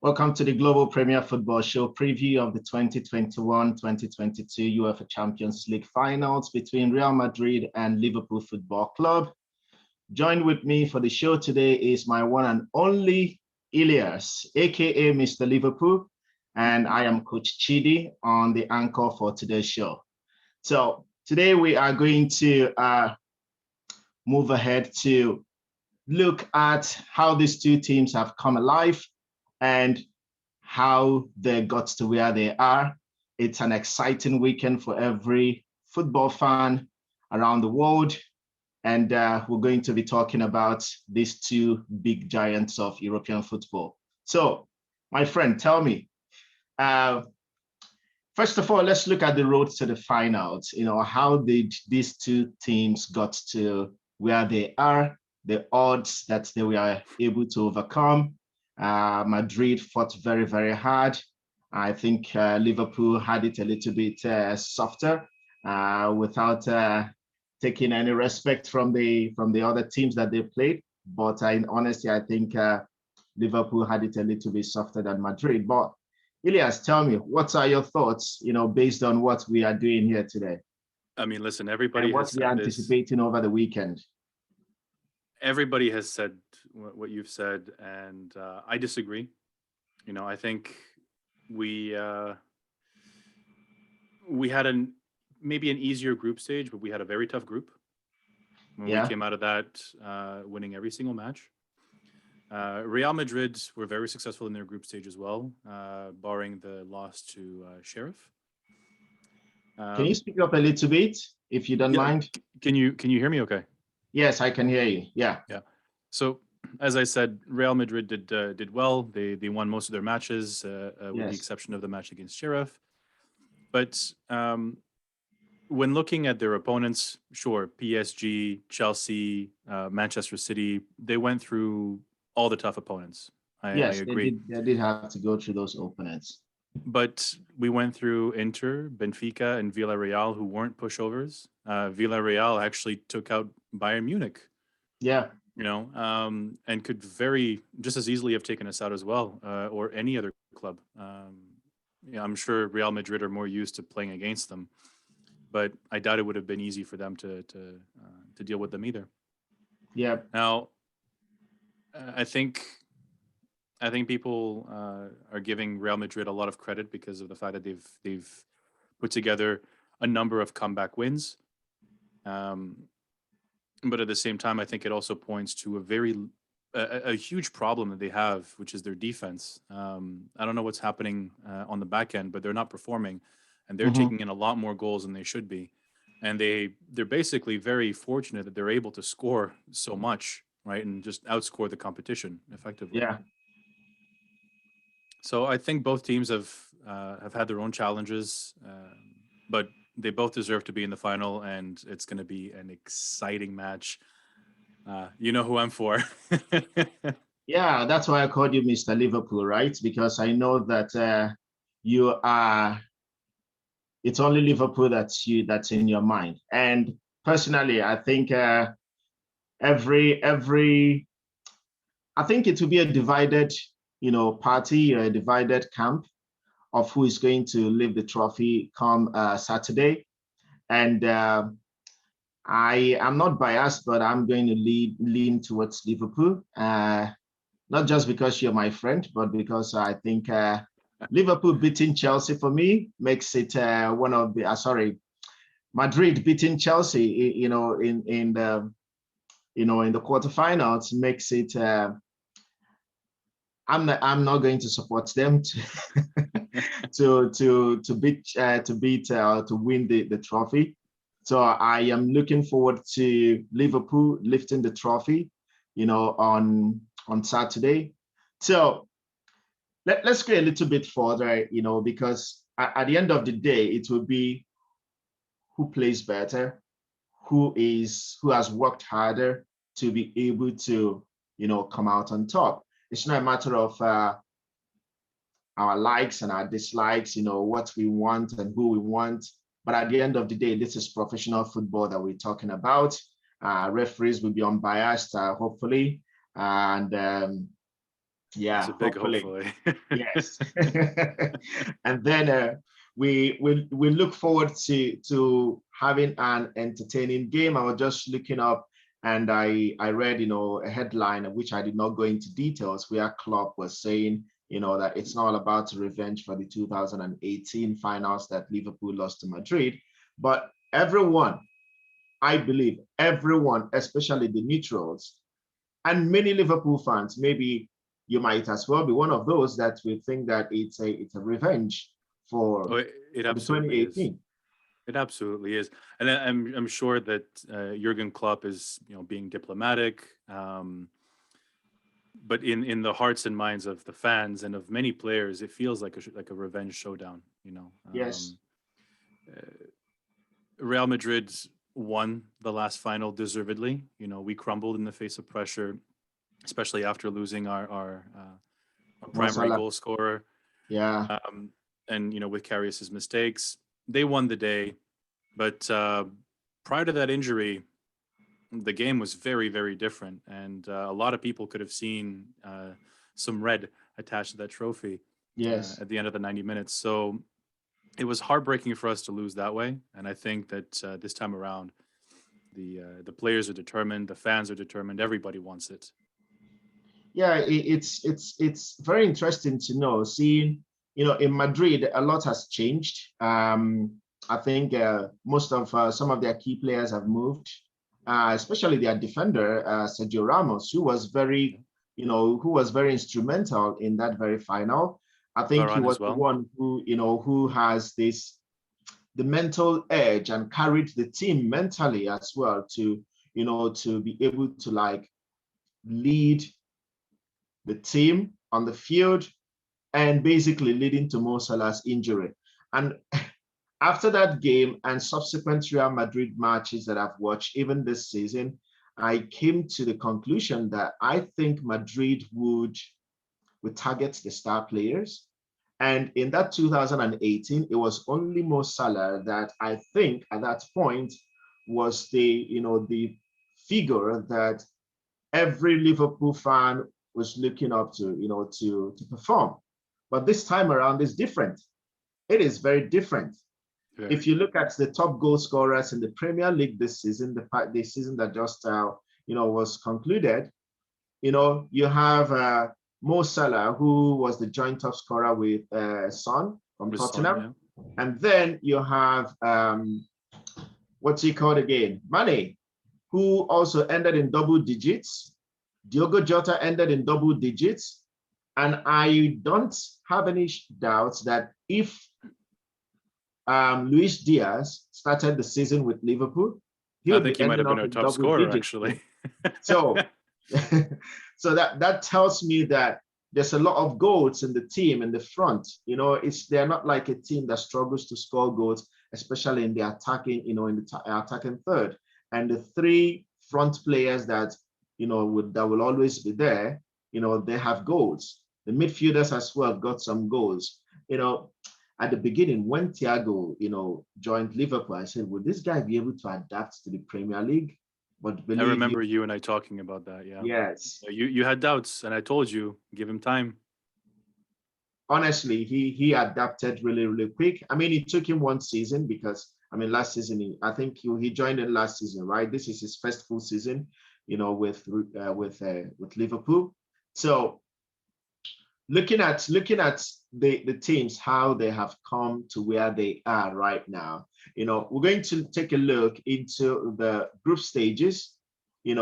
Welcome to the Global Premier Football Show preview of the 2021-2022 UEFA Champions League finals between Real Madrid and Liverpool Football Club. Joined with me for the show today is my one and only Ilias, aka Mr. Liverpool, and I am Coach Chidi on the anchor for today's show. So today we are going to move ahead to look at how these two teams have come alive and how they got to where they are. It's an exciting weekend for every football fan around the world. And we're going to be talking about these two big giants of European football. So, my friend, tell me, first of all, let's look at the road to the finals. How did these two teams got to where they are, the odds that they were able to overcome? Madrid fought very, very hard. I think Liverpool had it a little bit softer without taking any respect from the other teams that they played. But honestly, I think Liverpool had it a little bit softer than Madrid. But Ilias, tell me, what are your thoughts, based on what we are doing here today? I mean, listen, everybody and what we are anticipating over the weekend. Everybody has said what you've said, and I disagree. I think we had maybe an easier group stage, but we had a very tough group. We came out of that winning every single match. Real Madrid were very successful in their group stage as well, barring the loss to Sheriff. Can you speak up a little bit, if you don't mind? Can you hear me okay? Yes, I can hear you. Yeah. So, as I said, Real Madrid did well. They won most of their matches, with the exception of the match against Sheriff. But when looking at their opponents, sure, PSG, Chelsea, Manchester City, they went through all the tough opponents. I agree. They did have to go through those opponents. But we went through Inter, Benfica, and Villarreal, who weren't pushovers. Villarreal actually took out Bayern Munich. Yeah. And could just as easily have taken us out as well, or any other club. I'm sure Real Madrid are more used to playing against them, but I doubt it would have been easy for them to deal with them either. Yeah. Now, I think people are giving Real Madrid a lot of credit because of the fact that they've put together a number of comeback wins. But at the same time, I think it also points to a huge problem that they have, which is their defense. I don't know what's happening on the back end, but they're not performing, and they're taking in a lot more goals than they should be. And they're basically very fortunate that they're able to score so much, right, and just outscore the competition effectively. Yeah. So I think both teams have had their own challenges, but they both deserve to be in the final, and it's going to be an exciting match. You know who I'm for. Yeah, that's why I called you Mr. Liverpool, right? Because I know that you are. It's only Liverpool that's in your mind. And personally, I think I think it will be a divided, party, a divided camp of who is going to lift the trophy come Saturday. And I am not biased, but I'm going to lean towards Liverpool. Not just because you're my friend, but because I think Liverpool beating Chelsea for me makes it one of the Madrid beating Chelsea, in the quarterfinals makes it. I'm not going to support them to win the trophy. So I am looking forward to Liverpool lifting the trophy, on Saturday. So let's go a little bit further, because at the end of the day, it will be who plays better, who has worked harder to be able to, come out on top. It's not a matter of our likes and our dislikes, what we want and who we want. But at the end of the day, this is professional football that we're talking about. Referees will be unbiased, hopefully. And It's Yeah, a big hopefully. hopefully. Yes. And then we look forward to having an entertaining game. I was just looking up and I read, a headline which I did not go into details, where Klopp was saying, that it's not about revenge for the 2018 finals that Liverpool lost to Madrid, but everyone, I believe everyone, especially the neutrals and many Liverpool fans, maybe you might as well be one of those that will think that it's a revenge Oh, for it the absolutely is. 2018. It absolutely is, and I'm sure that Jurgen Klopp is being diplomatic, but in the hearts and minds of the fans and of many players, it feels like a revenge showdown. Yes. Real Madrid won the last final deservedly. We crumbled in the face of pressure, especially after losing our Mo primary Salah. goal scorer, Yeah. and with Karius's mistakes, they won the day. But prior to that injury, the game was very, very different, and a lot of people could have seen some red attached to that trophy Yes. at the end of the 90 minutes. So it was heartbreaking for us to lose that way, and I think that this time around, the players are determined, the fans are determined, everybody wants it. Yeah, it's very interesting to know. Seeing, in Madrid, a lot has changed. I think most of some of their key players have moved, especially their defender, Sergio Ramos, who was very instrumental in that very final. I think he Varane was as the well. one who has the mental edge and carried the team mentally as well to be able to like lead the team on the field and basically leading to Mo Salah's injury. And after that game and subsequent Real Madrid matches that I've watched, even this season, I came to the conclusion that I think Madrid would target the star players. And in that 2018, it was only Mo Salah that I think at that point was the figure that every Liverpool fan was looking up to perform. But this time around is different. It is very different. Very. If you look at the top goal scorers in the Premier League this season, the season that just was concluded, you have Mo Salah, who was the joint top scorer with Son from Tottenham, yeah. And then you have what's he called again? Mane, who also ended in double digits. Diogo Jota ended in double digits. And I don't have any doubts that if Luis Diaz started the season with Liverpool, he would I think be he might ending have been up our in top double scorer, digits. actually. So, so that tells me that there's a lot of goals in the team in the front. They're not like a team that struggles to score goals, especially in the attacking, in the attacking third. And the three front players that that will always be there, they have goals. The midfielders as well have got some goals. At the beginning, when Thiago, joined Liverpool, I said, will this guy be able to adapt to the Premier League? But I remember you and I talking about that. Yeah. Yes. You had doubts, and I told you, give him time. Honestly, he adapted really, really quick. I mean, it took him one season because last season I think he joined in last season, right? This is his first full season, with Liverpool. So looking at the teams, how they have come to where they are right now, we're going to take a look into the group stages, and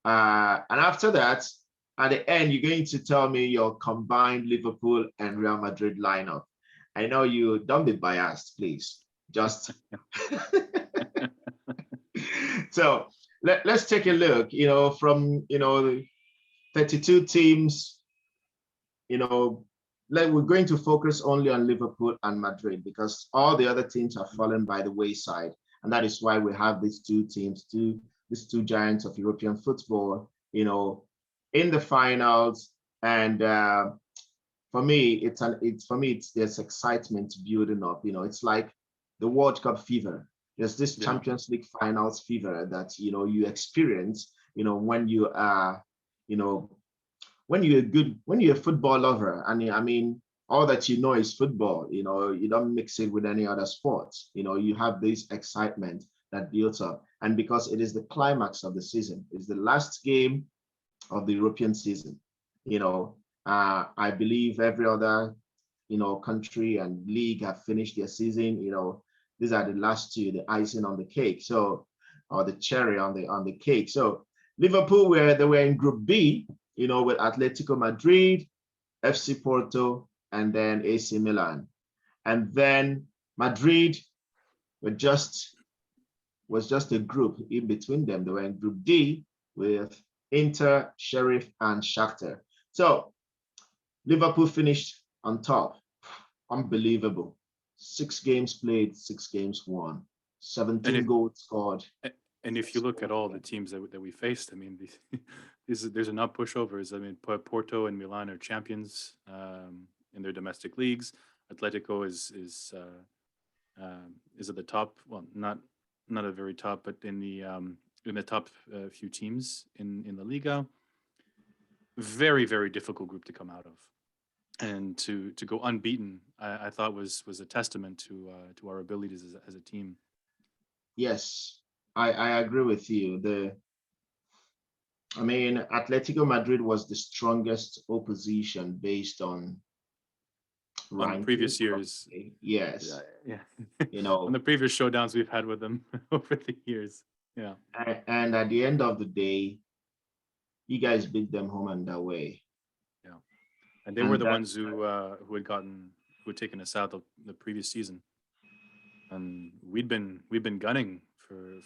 after that, at the end, you're going to tell me your combined Liverpool and Real Madrid lineup. I know you don't be biased, please. Just so let's take a look, from the 32 teams, we're going to focus only on Liverpool and Madrid because all the other teams have fallen by the wayside. And that is why we have these two teams, these two giants of European football, in the finals. And for me, there's excitement building up. It's like the World Cup fever. There's this Champions League finals fever that you experience, when you are, when you're a football lover, and I mean, all that you know is football, you don't mix it with any other sports, you have this excitement that builds up. And because it is the climax of the season, it's the last game of the European season, I believe every other, country and league have finished their season, these are the last two, the icing on the cake. So, or the cherry on the cake. So Liverpool they were in Group B, with Atletico Madrid, FC Porto, and then AC Milan. And then Madrid was just a group in between them. They were in Group D with Inter, Sheriff, and Shakhtar. So Liverpool finished on top. Unbelievable. 6 games played, 6 games won, 17 goals scored. And if you look at all the teams that we faced, I mean, there's enough pushovers. I mean, Porto and Milan are champions in their domestic leagues. Atletico is at the top. Well, not at the very top, but in the top few teams in La Liga. Very, very difficult group to come out of, and to go unbeaten, I thought was a testament to our abilities as a team. Yes, I agree with you. Atletico Madrid was the strongest opposition based on previous years. Yes. Yeah. On the previous showdowns we've had with them over the years. Yeah. And at the end of the day, you guys beat them home and away. Yeah. And they were the ones who had taken us out the previous season. And we'd been gunning for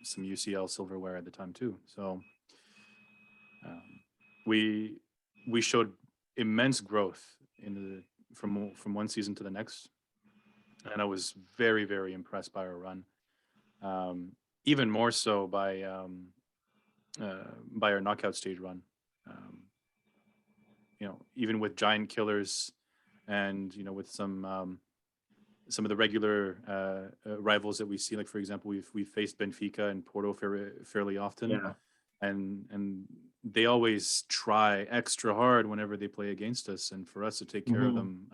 some UCL silverware at the time too. So we showed immense growth from one season to the next, and I was very, very impressed by our run. Even more so by our knockout stage run. Even with giant killers, and with some of the regular rivals that we see, like for example, we've faced Benfica and Porto fairly often. Yeah. And they always try extra hard whenever they play against us, and for us to take care of them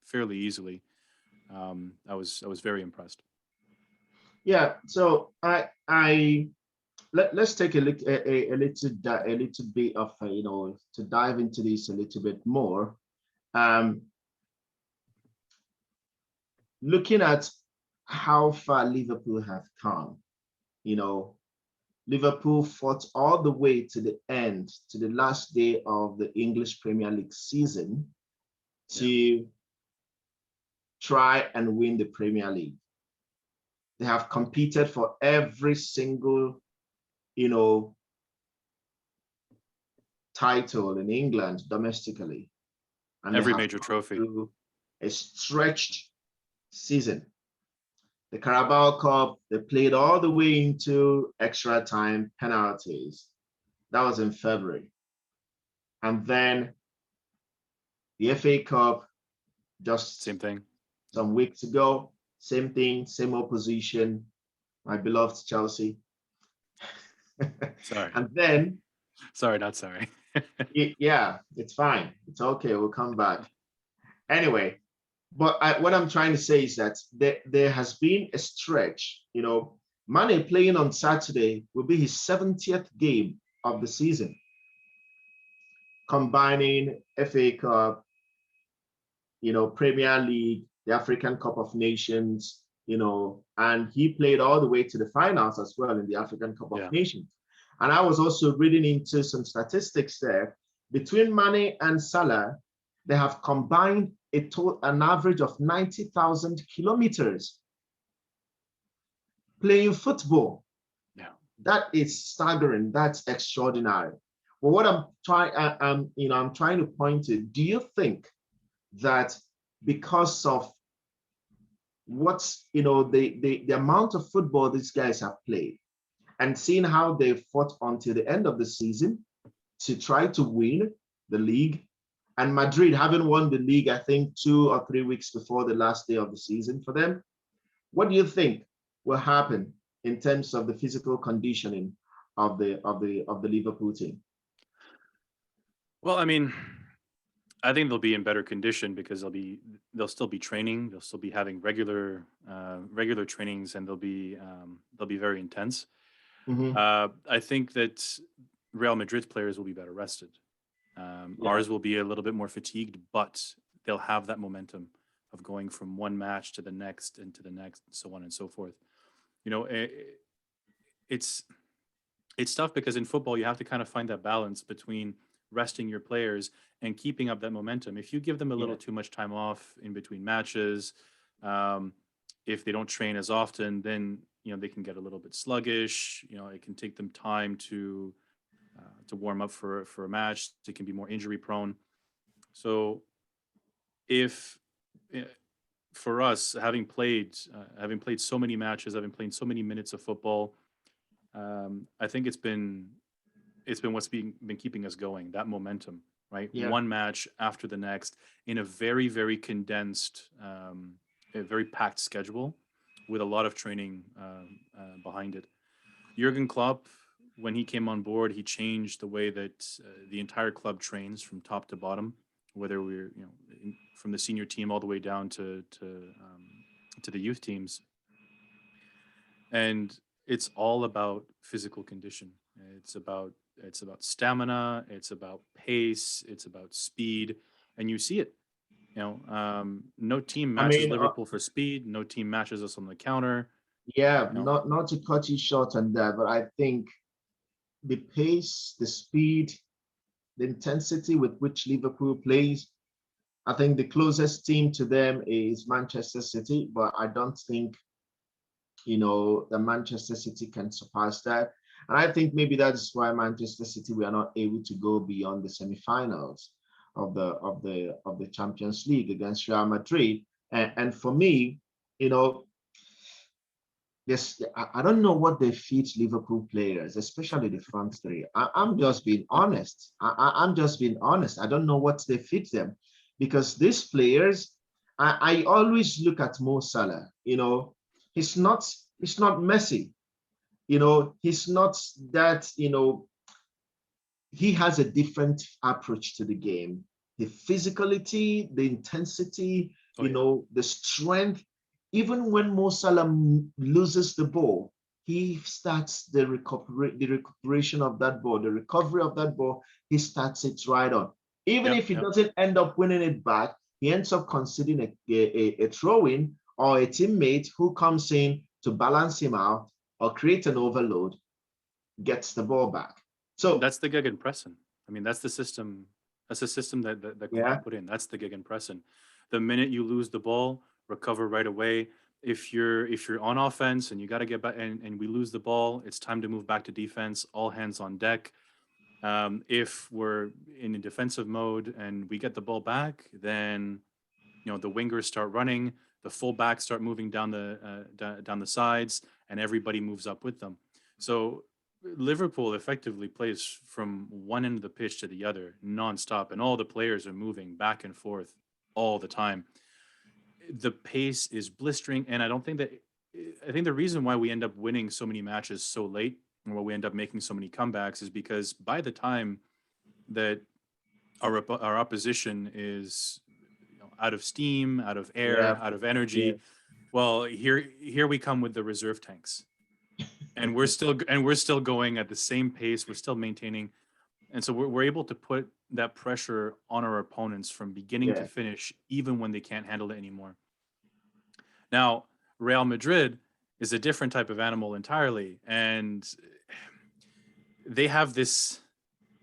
fairly easily, I was very impressed. Yeah. So let's take a little bit of to dive into this a little bit more. Looking at how far Liverpool have come, Liverpool fought all the way to the end, to the last day of the English Premier League season to try and win the Premier League. They have competed for every single, title in England domestically. And every major trophy. A stretched season. The Carabao Cup, they played all the way into extra time penalties. That was in February. And then the FA Cup, just same thing. Some weeks ago, same thing, same opposition, my beloved Chelsea. Sorry. And then... Sorry, not sorry. Yeah, it's fine. It's okay. We'll come back. Anyway, but what I'm trying to say is that there has been a stretch. Mane playing on Saturday will be his 70th game of the season, combining FA Cup, Premier League, the African Cup of Nations, and he played all the way to the finals as well in the African Cup of Nations. And I was also reading into some statistics there. Between Mane and Salah, they have combined an average of 90,000 kilometers playing football. Yeah, that is staggering. That's extraordinary. But what I'm trying to point to, do you think that because of what's the amount of football these guys have played, and seeing how they fought until the end of the season to try to win the league, and Madrid having won the league, I think 2 or 3 weeks before the last day of the season for them, what do you think will happen in terms of the physical conditioning of the Liverpool team? Well, I mean, I think they'll be in better condition because they'll still be training, they'll still be having regular trainings, and they'll be very intense. Hmm. I think that Real Madrid's players will be better rested. Yeah, Ours will be a little bit more fatigued, but they'll have that momentum of going from one match to the next and to the next, and so on and so forth. You know, it's it's tough because in football you have to kind of find that balance between resting your players and keeping up that momentum. If you give them a yeah, little too much time off in between matches, um, if they don't train as often, then they can get a little bit sluggish. It can take them time to warm up for a match. They can be more injury prone. So if eh, for us having played so many matches, having played so many minutes of football, I think it's been what's been keeping us going, that momentum, right? yeah. One match after the next in a very, very condensed, a very packed schedule with a lot of training behind it. Jurgen Klopp, when he came on board, he changed the way that the entire club trains from top to bottom, whether we're from the senior team all the way down to the youth teams, and it's all about physical condition. It's about stamina, it's about pace, it's about speed, and you see it. No team I matches mean, Liverpool for speed. No team matches us on the counter. yeah, You know, not to cut you short on that, but I think the pace, the speed, the intensity with which Liverpool plays, I think the closest team to them is Manchester City, but I don't think the Manchester City can surpass that. And I think maybe that's why Manchester City we are not able to go beyond the semifinals of the Champions League against Real Madrid. And for me, you know, yes, I don't know what they feed Liverpool players, especially the front three. I'm just being honest. I'm just being honest. I don't know what they feed them because these players, I always look at Mo Salah. He's not he's not Messi. He's not that. He has a different approach to the game. The physicality, the intensity, oh yeah, the strength. Even when Mo Salah loses the ball, he starts the recuperation of that ball, the recovery of that ball. He starts it right on. Even yep, if he yep. doesn't end up winning it back, he ends up conceding a throw-in or a teammate who comes in to balance him out or create an overload, gets the ball back. So That's the Gegenpressen. I mean, that's the system. That's the system that yeah, Klopp put in. That's the Gegenpressen. The minute you lose the ball, recover right away. If you're on offense and you got to get back and we lose the ball, it's time to move back to defense. All hands on deck. If we're in a defensive mode and we get the ball back, then the wingers start running, the fullbacks start moving down the sides, and everybody moves up with them. So Liverpool effectively plays from one end of the pitch to the other nonstop, and all the players are moving back and forth all the time. The pace is blistering, and I think the reason why we end up winning so many matches so late and why we end up making so many comebacks is because by the time that our opposition is out of steam, out of yeah, air, out of yeah. energy, well, here we come with the reserve tanks, and we're still going at the same pace. We're still maintaining, and so we're able to put that pressure on our opponents from beginning to Yeah. finish, even when they can't handle it anymore. Now, Real Madrid is a different type of animal entirely, and they have this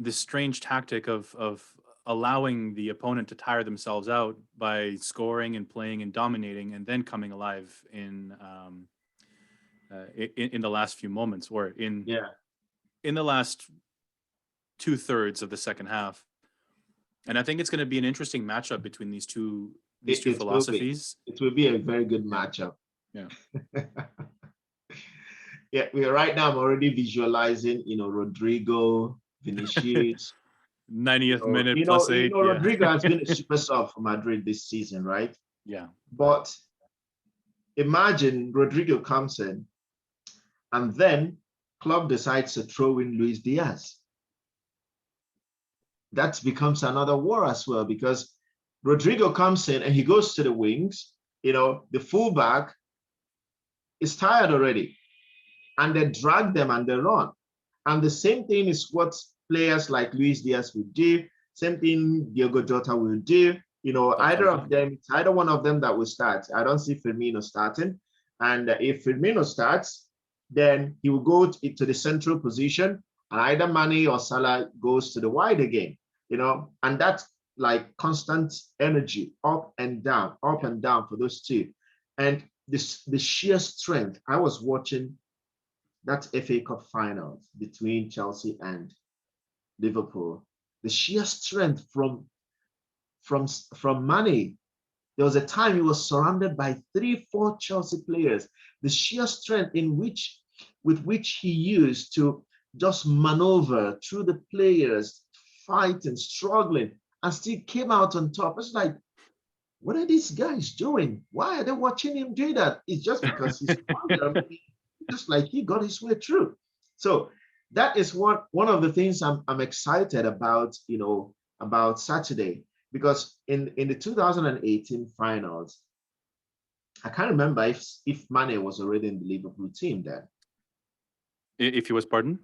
strange tactic of allowing the opponent to tire themselves out by scoring and playing and dominating, and then coming alive in the last few moments, or Yeah. in the last 2/3 of the second half. And I think it's going to be an interesting matchup between these It, two it will be. philosophies. It will be a very good Yeah, matchup. yeah. Yeah, right now I'm already visualizing, Rodrigo, Vinicius. 90th minute plus eight. Yeah, Rodrigo has been a super sub for Madrid this season, right? yeah. But imagine Rodrigo comes in and then club decides to throw in Luis Diaz. that becomes another war as well, because Rodrigo comes in and he goes to the wings. The fullback is tired already, and they drag them and they run. And the same thing is what players like Luis Diaz will do. Same thing Diogo Jota will do. Either of them, it's either one of them that will start. I don't see Firmino starting. And if Firmino starts, then he will go to the central position, and either Mane or Salah goes to the wide again. And that's like constant energy, up and down for those two. And the sheer strength. I was watching that FA Cup final between Chelsea and Liverpool. The sheer strength from Mane. There was a time he was surrounded by 3-4 Chelsea players. The sheer strength with which he used to just maneuver through the players, fighting, struggling, and still came out on top. It's like, what are these guys doing? Why are they watching him do that? It's just because he's just like he got his way through. So that is one of the things I'm excited about, about Saturday, because in the 2018 finals, I can't remember if Mane was already in the Liverpool team then. If he was, pardon?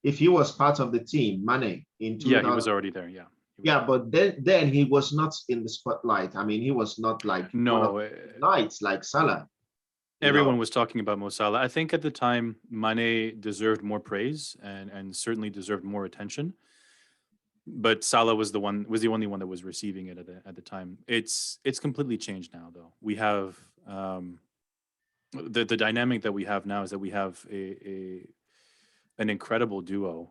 If he was part of the team, Mane in 2000. Yeah, he was already there. Yeah. Yeah, but then he was not in the spotlight. I mean, he was not like lights like Salah. Everyone was talking about Mo Salah. I think at the time, Mane deserved more praise and certainly deserved more attention. But Salah was the only one that was receiving it at the time. It's completely changed now, though. We have the dynamic that we have now is that we have an incredible duo,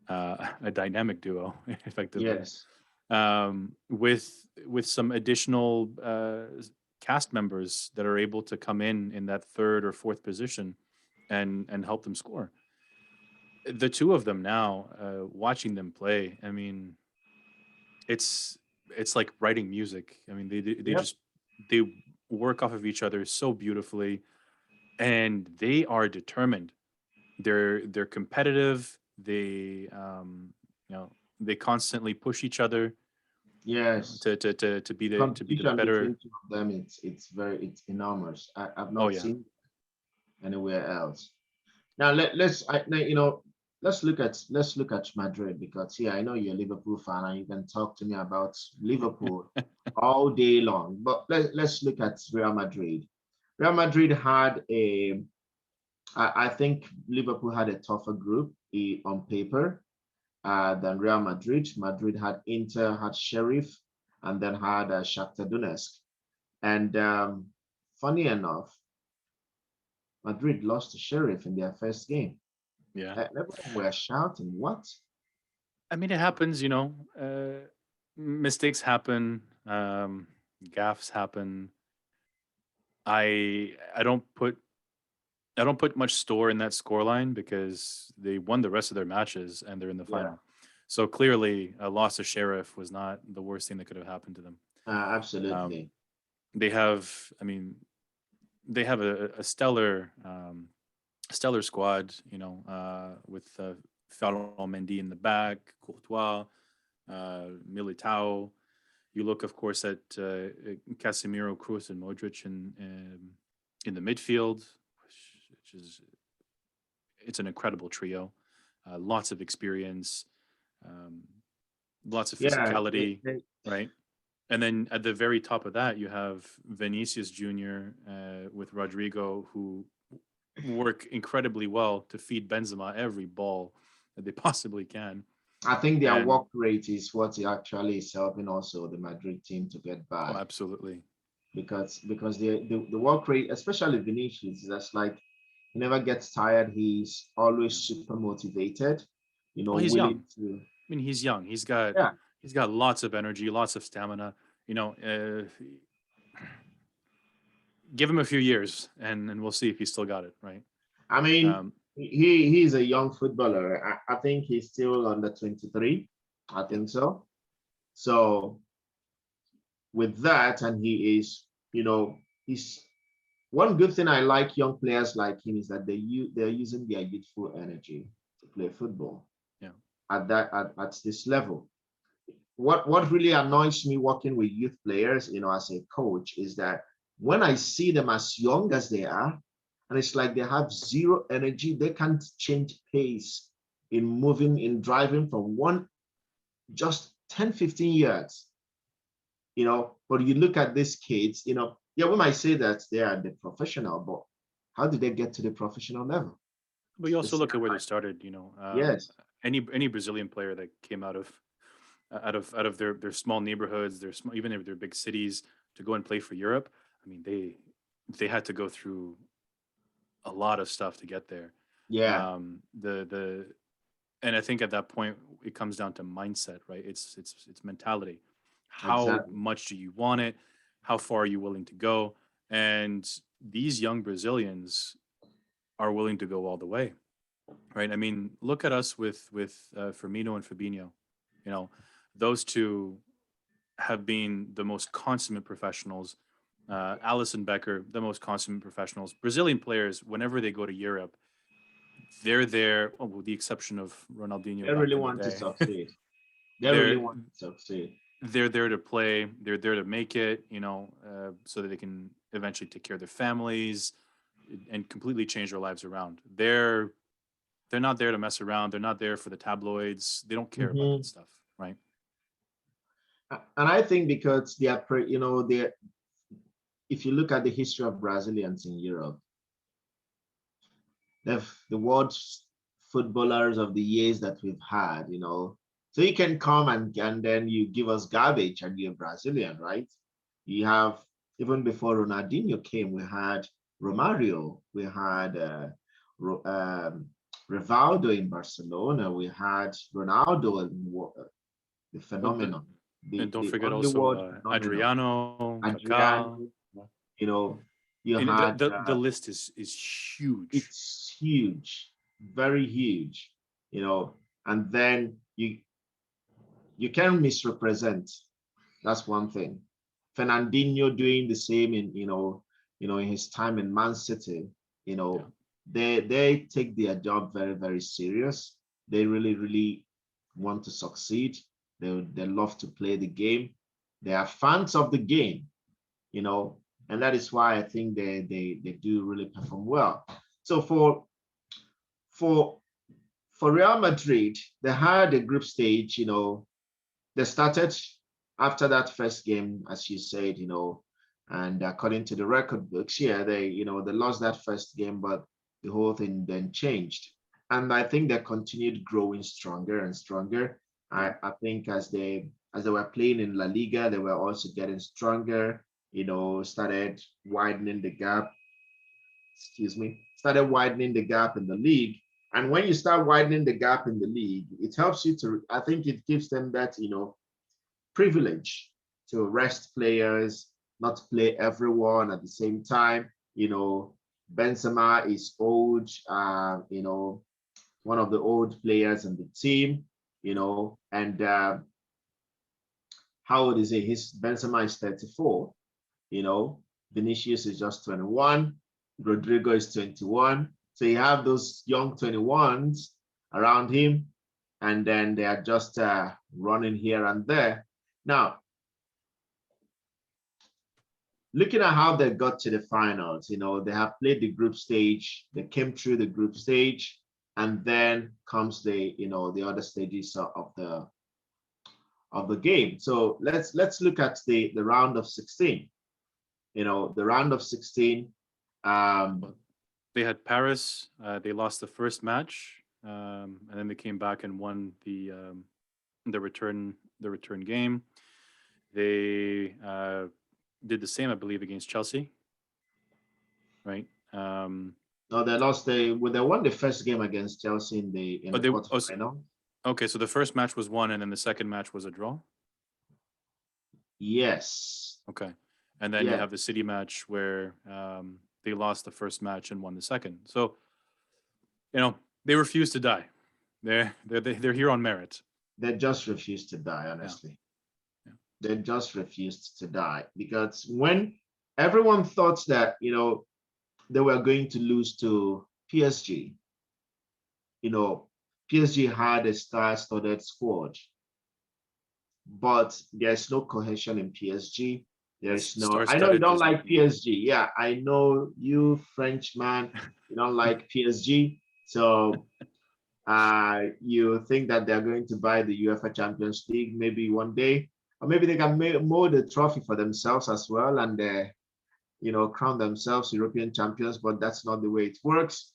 a dynamic duo, effectively. Yes. With some additional cast members that are able to come in that third or fourth position and help them score. The two of them now, watching them play, I mean, it's like writing music. I mean, they work off of each other so beautifully, and they are determined. They're competitive. They they constantly push each other. Yes. To be the better. Between two of them, it's enormous. I've not seen anywhere else. Now let's look at Madrid, because I know you're a Liverpool fan and you can talk to me about Liverpool all day long. But let's look at Real Madrid. Real Madrid had I think Liverpool had a tougher group on paper than Real Madrid. Madrid had Inter, had Sheriff, and then had Shakhtar Donetsk. And funny enough, Madrid lost to Sheriff in their first game. Yeah. Everyone were shouting, what? I mean, it happens, mistakes happen, gaffes happen. I don't put much store in that scoreline, because they won the rest of their matches and they're in the final. So clearly, a loss to Sheriff was not the worst thing that could have happened to them. Absolutely. They have a stellar squad, with Ferland Mendy in the back, Courtois, Militao. You look, of course, at Casemiro, Kroos, and Modric in the midfield, which is it's an incredible trio. Lots of experience, lots of physicality, right? And then at the very top of that, you have Vinicius Jr. With Rodrigo, who work incredibly well to feed Benzema every ball that they possibly can. I think their work rate is what actually is helping also the Madrid team to get by. Oh, absolutely. Because the work rate, especially Vinicius, is just like he never gets tired. He's always super motivated. He's young. I mean, he's young. He's got lots of energy, lots of stamina. Give him a few years, and we'll see if he's still got it, right? I mean, he's a young footballer. I think he's still under 23. I think so. So with that, and he is, he's one good thing I like young players like him is that they're using their youthful energy to play football. Yeah. At this level. what really annoys me working with youth players, as a coach, is that when I see them as young as they are, and it's like they have zero energy, they can't change pace in moving, in driving from one, just 10, 15 years, but you look at these kids, yeah, we might say that they are the professional, but how did they get to the professional level? But you also It's, look at where they started. yes, Any Brazilian player that came out of their small neighborhoods, even if they're big cities, to go and play for Europe. I mean, they had to go through a lot of stuff to get there. yeah, The and I think at that point it comes down to mindset, right? It's mentality. How exactly. much do you want it? How far are you willing to go? And these young Brazilians are willing to go all the way, right? I mean, look at us with Firmino and Fabinho. You know, those two have been the most consummate professionals. Allison Becker, the most consummate professionals. Brazilian players, whenever they go to Europe, they're there, well, with the exception of They Ronaldinho really back in the want to day. succeed. They really they're want to succeed. they're there to play. They're there to make it, so that they can eventually take care of their families and completely change their lives around. They're not there to mess around. They're not there for the tabloids. They don't care about that Mhm. stuff, right? And I think because they are, if you look at the history of Brazilians in Europe, the world footballers of the years that we've had, so you can come and then you give us garbage and you're Brazilian, right? You have, even before Ronaldinho came, we had Romario, we had Rivaldo in Barcelona, we had Ronaldo, the Well, phenomenon, and the, don't the forget only also world phenomenon. Adriano, Kaká. Adriano, you know, you And had the list is huge. it's huge, very huge, and then you can misrepresent. That's one thing. Fernandinho doing the same in his time in Man City. You Yeah. know, they take their job very, very serious. They really, really want to succeed. They love to play the game. They are fans of the game, and that is why I think they do really perform well. So for for Real Madrid, they had a group stage, they started after that first game, as you said, and according to the record books, yeah, they lost that first game, but the whole thing then changed. And I think they continued growing stronger and stronger. Yeah. I think as they were playing in La Liga, they were also getting stronger, started widening the gap, started widening the gap in the league. And when you start widening the gap in the league, it helps you I think it gives them that, privilege to rest players, not play everyone at the same time. Benzema is old, one of the old players in the team, and how old is he? Benzema is 34, you know, Vinicius is just 21, Rodrigo is 21. So you have those young 21s around him, and then they are just running here and there. Now, looking at how they got to the finals, they have played the group stage, they came through the group stage, and then comes the other stages of the game. So let's look at the round of 16. The round of 16. They had Paris. They lost the first match, and then they came back and won the return game. They did the same, I believe, against Chelsea, right? No, they lost. They won the first game against Chelsea in the quarterfinal. Okay, so the first match was won, and then the second match was a draw. Yes. Okay, and then you have the City match where they lost the first match and won the second. So, they refuse to die. They're here on merit. They just refused to die, honestly. Yeah. They just refused to die because when everyone thought that they were going to lose to PSG, PSG had a star-studded squad, but there's no cohesion in PSG. There's It's no, I know you star-studded. don't There's no like people. PSG. Yeah, I know you, Frenchman, you don't like PSG. So you think that they're going to buy the UEFA Champions League maybe one day, or maybe they can mold the trophy for themselves as well, and crown themselves European champions. But that's not the way it works.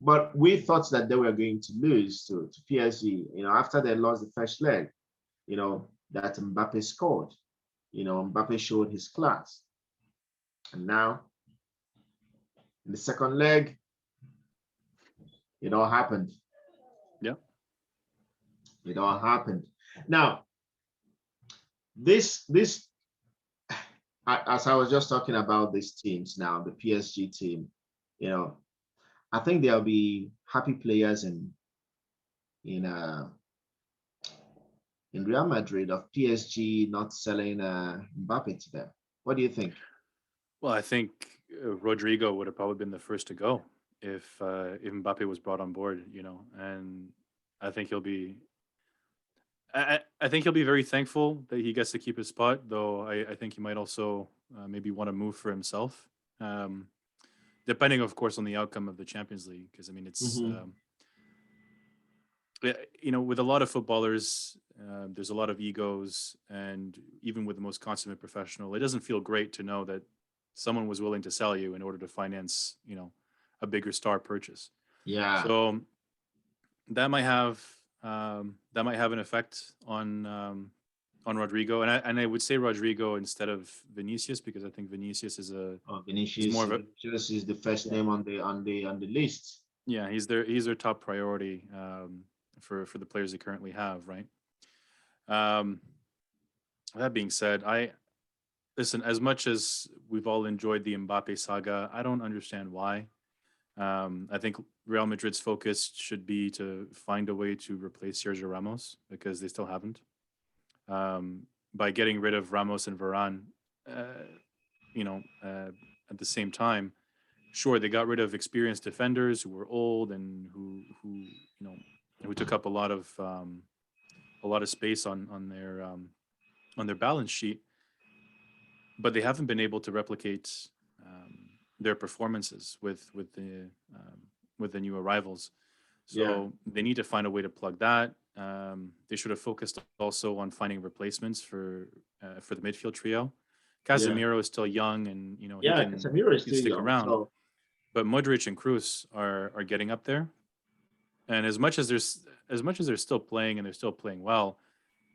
But we thought that they were going to lose to PSG. After they lost the first leg, that Mbappe scored. Mbappe showed his class, and now in the second leg, it all happened. Yeah. It all happened. Now, this as I was just talking about these teams now, the PSG team, I think there'll be happy players in uh in Real Madrid of PSG not selling Mbappe to them. What do you think? Well, I think Rodrigo would have probably been the first to go if Mbappe was brought on board, and I think he'll be. I think he'll be very thankful that he gets to keep his spot, though I think he might also maybe want to move for himself, um, depending, of course, on the outcome of the Champions League. Because I mean, it's Mm-hmm. with a lot of footballers, there's a lot of egos, and even with the most consummate professional, it doesn't feel great to know that someone was willing to sell you in order to finance, a bigger star purchase. Yeah, So that might have an effect on Rodrigo, and I would say Rodrigo instead of Vinicius, because I think Vinicius is more Vinicius of a just is the first yeah name on the list. yeah he's their top priority, for the players they currently have, right? Um, that being said, I listen, as much as we've all enjoyed the Mbappe saga, I don't understand why. I think Real Madrid's focus should be to find a way to replace Sergio Ramos, because they still haven't. By getting rid of Ramos and Varane, uh, at the same time, sure, they got rid of experienced defenders who were old and who took up a lot of space on their balance sheet, but they haven't been able to replicate their performances with the new arrivals. Yeah, So they need to find a way to plug that. They should have focused also on finding replacements for the midfield trio. yeah, Casemiro is still young, and he yeah. can Casemiro he is can still stick young, around. so But Modric and Cruz are getting up there, and as much as they're still playing and they're still playing well,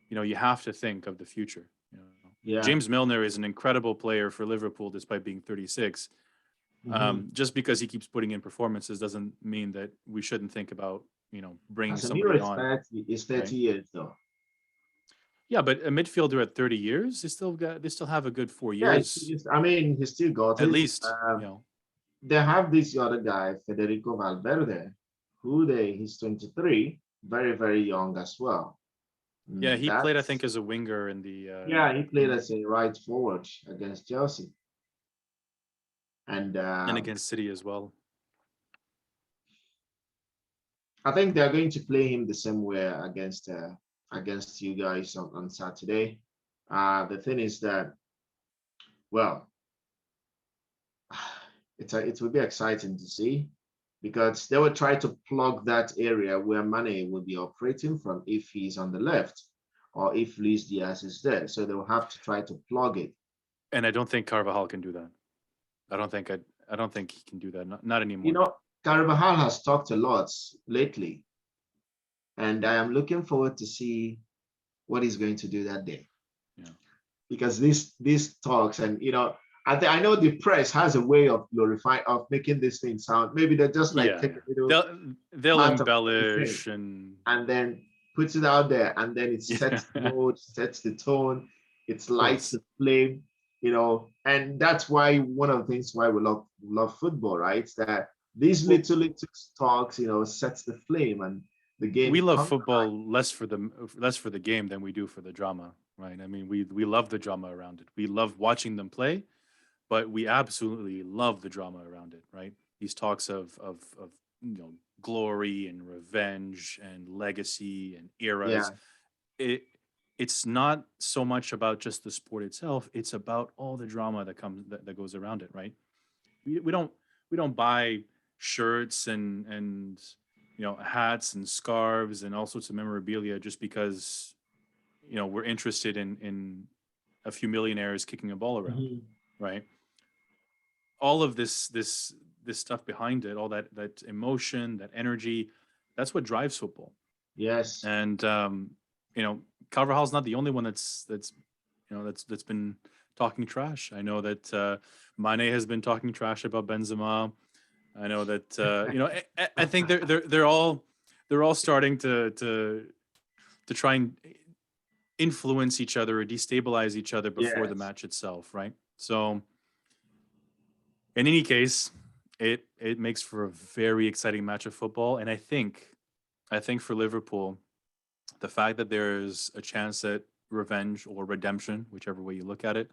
you have to think of the future. yeah. James Milner is an incredible player for Liverpool despite being 36. Mm-hmm. Just because he keeps putting in performances doesn't mean that we shouldn't think about bringing Casemiro somebody is on, 30 right? years though. Yeah, but a midfielder at 30 years, they still have a good four Yeah, years I mean, he still got at it. least. They have this other guy, Federico Valverde, he's 23, very, very young as well. Yeah, he played, I think, That's as a winger in the Yeah, he played in as a right forward against Chelsea, and and against City as well. I think they're going to play him the same way against you guys on Saturday. The thing is that, well, it will be exciting to see, because they will try to plug that area where Mane will be operating from if he's on the left, or if Luis Diaz is there. So they will have to try to plug it. And I don't think Carvajal can do that. I don't think he can do that. Not You anymore. know, Carvajal has talked a lot lately, and I am looking forward to see what he's going to do that day, Yeah. because these talks, and I know the press has a way of glorifying, of making this thing sound. Maybe they just like Yeah, take yeah. a little They'll part of what he's saying embellish and and then puts it out there, and then it yeah, sets the of mood, sets the tone, it lights course. the flame, and that's why one of the things why we love football, right? It's that these Well, little talks, sets the flame, and the we game love comes alive. football less for the game than we do for the drama, right? I mean, we love the drama around it. We love watching them play, but we absolutely love the drama around it, right? These talks of glory and revenge and legacy and Yeah, eras. It it's not so much about just the sport itself. It's about all the drama that goes around it, right? We don't buy shirts and hats and scarves and all sorts of memorabilia just because we're interested in a few millionaires kicking a ball around, Mhm. right? All of this stuff behind it, all that emotion, that energy, that's what drives football. Yes. And Carvajal's not the only one that's been talking trash. I know that Mane has been talking trash about Benzema. I know that I think they're all starting to try and influence each other or destabilize each other before the Yes. match itself, right? So in any case, it makes for a very exciting match of football, and I think for Liverpool, the fact that there's a chance at revenge or redemption, whichever way you look at it,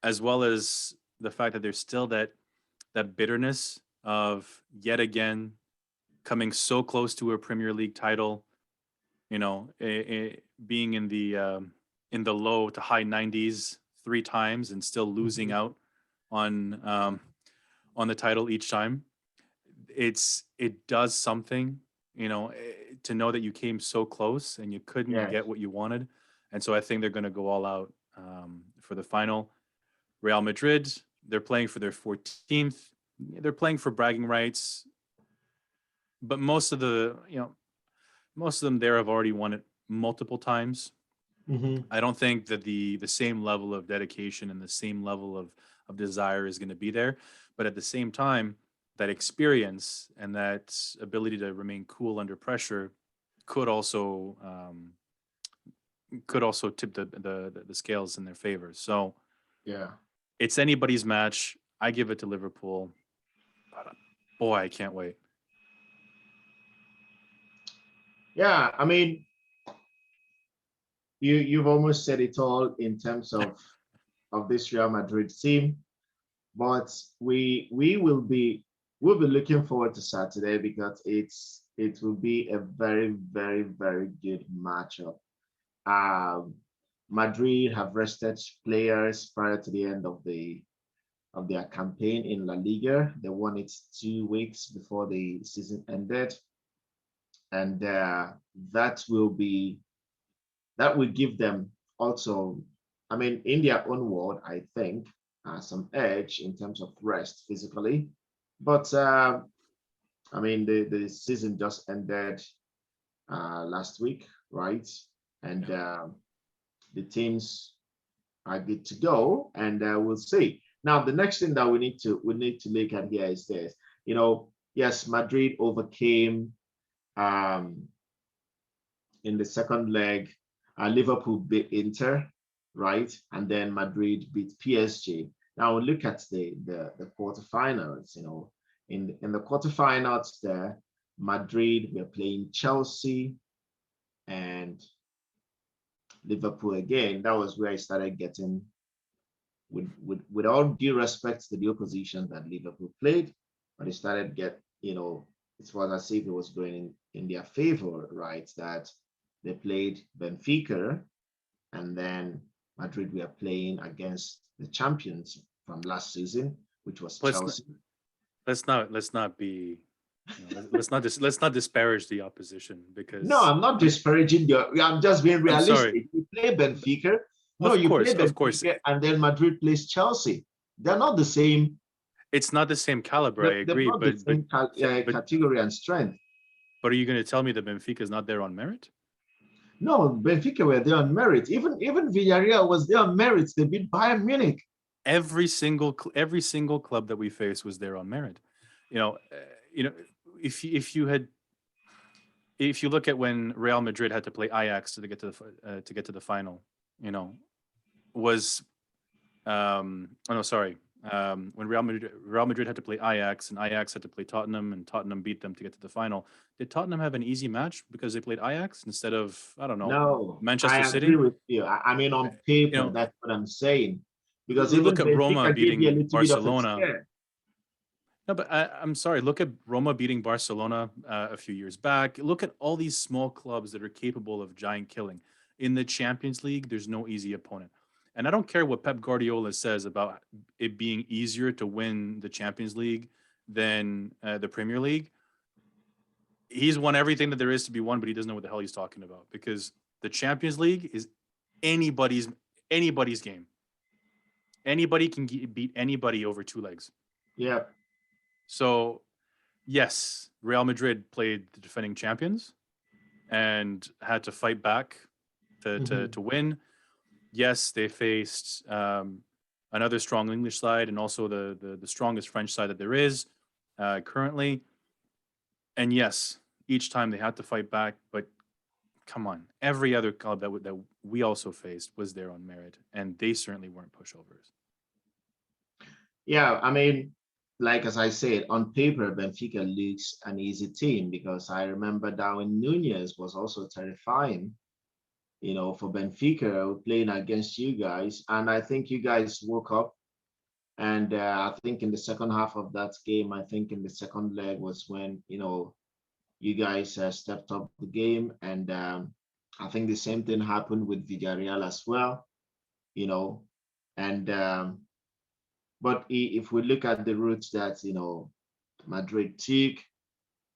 as well as the fact that there's still that bitterness of yet again coming so close to a Premier League title, being in the low to high 90s 3 times and still losing Mhm. out on the title each time. It does something, to know that you came so close and you couldn't Yes. get what you wanted. And so I think they're going to go all out for the final. Real Madrid, they're playing for their 14th. They're playing for bragging rights, but most of them there have already won it multiple times. Mhm. I don't think that the same level of dedication and the same level of desire is going to be there. But at the same time, that experience and that ability to remain cool under pressure could also tip the scales in their favor. So Yeah. it's anybody's match. I give it to Liverpool. But boy, I can't wait. Yeah. I mean, you've almost said it all in terms of this Real Madrid team. But we'll be looking forward to Saturday because it will be a very, very, very good matchup. Um, Madrid have rested players prior to the end of their campaign in La Liga. They won it 2 weeks before the season ended, and that will give them also, I mean, in their own word, I think, some edge in terms of rest physically. But I mean, the season just ended last week, right? And Yeah. the teams are good to go, and we'll see. Now, the next thing that we need to look at here is this. Yes, Madrid overcame um, in the second leg. Liverpool beat Inter, right? And then Madrid beat PSG. Now look at the quarterfinals. In the quarterfinals there, Madrid were playing Chelsea and Liverpool again. That was where I started getting, with all due respect to the opposition that Liverpool played, but it started it was as if it was going in their favor, right? That they played Benfica, and then Madrid were playing against the champions from last season, which was Let's not Chelsea. let's not be let's not disparage the opposition No, because I'm not disparaging your. I'm just being I'm sorry. realistic. You play Benfica. No, Of you play course, of course, Benfica, and then Madrid plays Chelsea. They're not the same. it's not the same caliber. I They're agree, not the same but category and strength. but are you going to tell me that Benfica is not there on merit? No, Benfica were there on merit. Even Villarreal was there on merit. They beat Bayern Munich. Every single club that we faced was there on merit. You know, uh, you know, if you look at when Real Madrid had to play Ajax to get to the final, you know, was oh no, sorry. When Real Madrid had to play Ajax and Ajax had to play Tottenham and Tottenham beat them to get to the final. Did Tottenham have an easy match because they played Ajax instead of, I don't know, No, Manchester I agree City? with you. I mean, Uh, on You paper, know, that's what I'm saying. Because look even at Roma Benfica gave you a beating little bit of a Barcelona. scare. No, but I'm sorry. Look at Roma beating Barcelona a few years back. Look at all these small clubs that are capable of giant killing. in the Champions League, there's no easy opponent. And I don't care what Pep Guardiola says about it being easier to win the Champions League than the Premier League. He's won everything that there is to be won, but he doesn't know what the hell he's talking about, because the Champions League is anybody's game. Anybody can beat anybody over two legs. Yeah. So, yes, Real Madrid played the defending champions and had to fight back to win. Yes, they faced another strong English side and also the strongest French side that there is currently. And yes, each time they had to fight back, but come on, every other club that we also faced was there on merit, and they certainly weren't pushovers. Yeah, I mean, like as I said, on paper, Benfica looks an easy team, because I remember Darwin Nunez was also terrifying, for Benfica playing against you guys. And I think you guys woke up. And I think in the second half of that game, I think in the second leg was when, you guys stepped up the game. And I think the same thing happened with Villarreal as well, and but if we look at the routes that, Madrid took,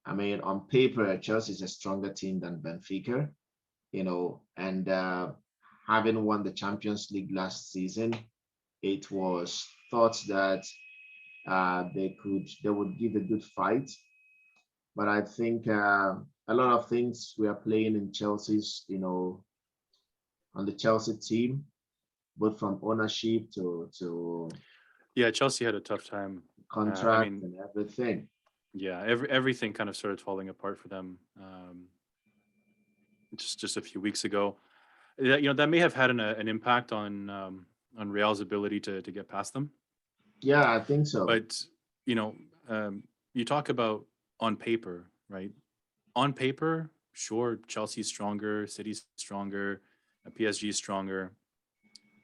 I mean, on paper, Chelsea is a stronger team than Benfica, and having won the Champions League last season, it was thought that they would give a good fight. But I think a lot of things we are playing in Chelsea's, on the Chelsea team, both from ownership to Yeah, Chelsea had a tough time. contract and everything. Yeah, everything kind of started falling apart for them just a few weeks ago. That may have had an impact on Real's ability to get past them. Yeah, I think so. But you talk about on paper, right? On paper, sure, Chelsea's stronger, City's stronger, PSG is stronger,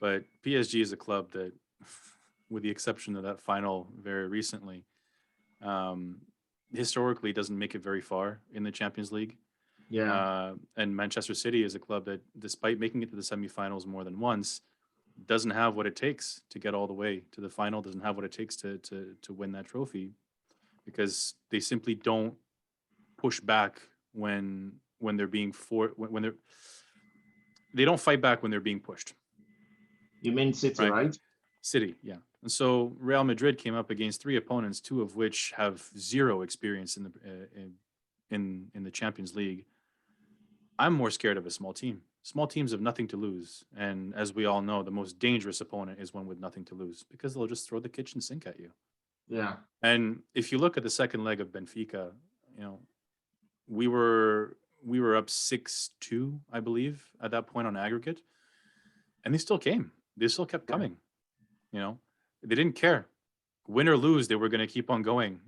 but PSG is a club that, with the exception of that final very recently, historically doesn't make it very far in the Champions League. Yeah. And Manchester City is a club that, despite making it to the semifinals more than once, doesn't have what it takes to get all the way to the final, doesn't have what it takes to win that trophy, because they simply don't push back when they're being they don't fight back when they're being pushed. You mean City, right? City, yeah. And so Real Madrid came up against three opponents, two of which have zero experience in the Champions League. I'm more scared of a small team. Small teams have nothing to lose, and as we all know, the most dangerous opponent is one with nothing to lose, because they'll just throw the kitchen sink at you. Yeah. And if you look at the second leg of Benfica, we were up 6-2, I believe, at that point on aggregate, and they still came. They still kept coming. They didn't care, win or lose. They were going to keep on going,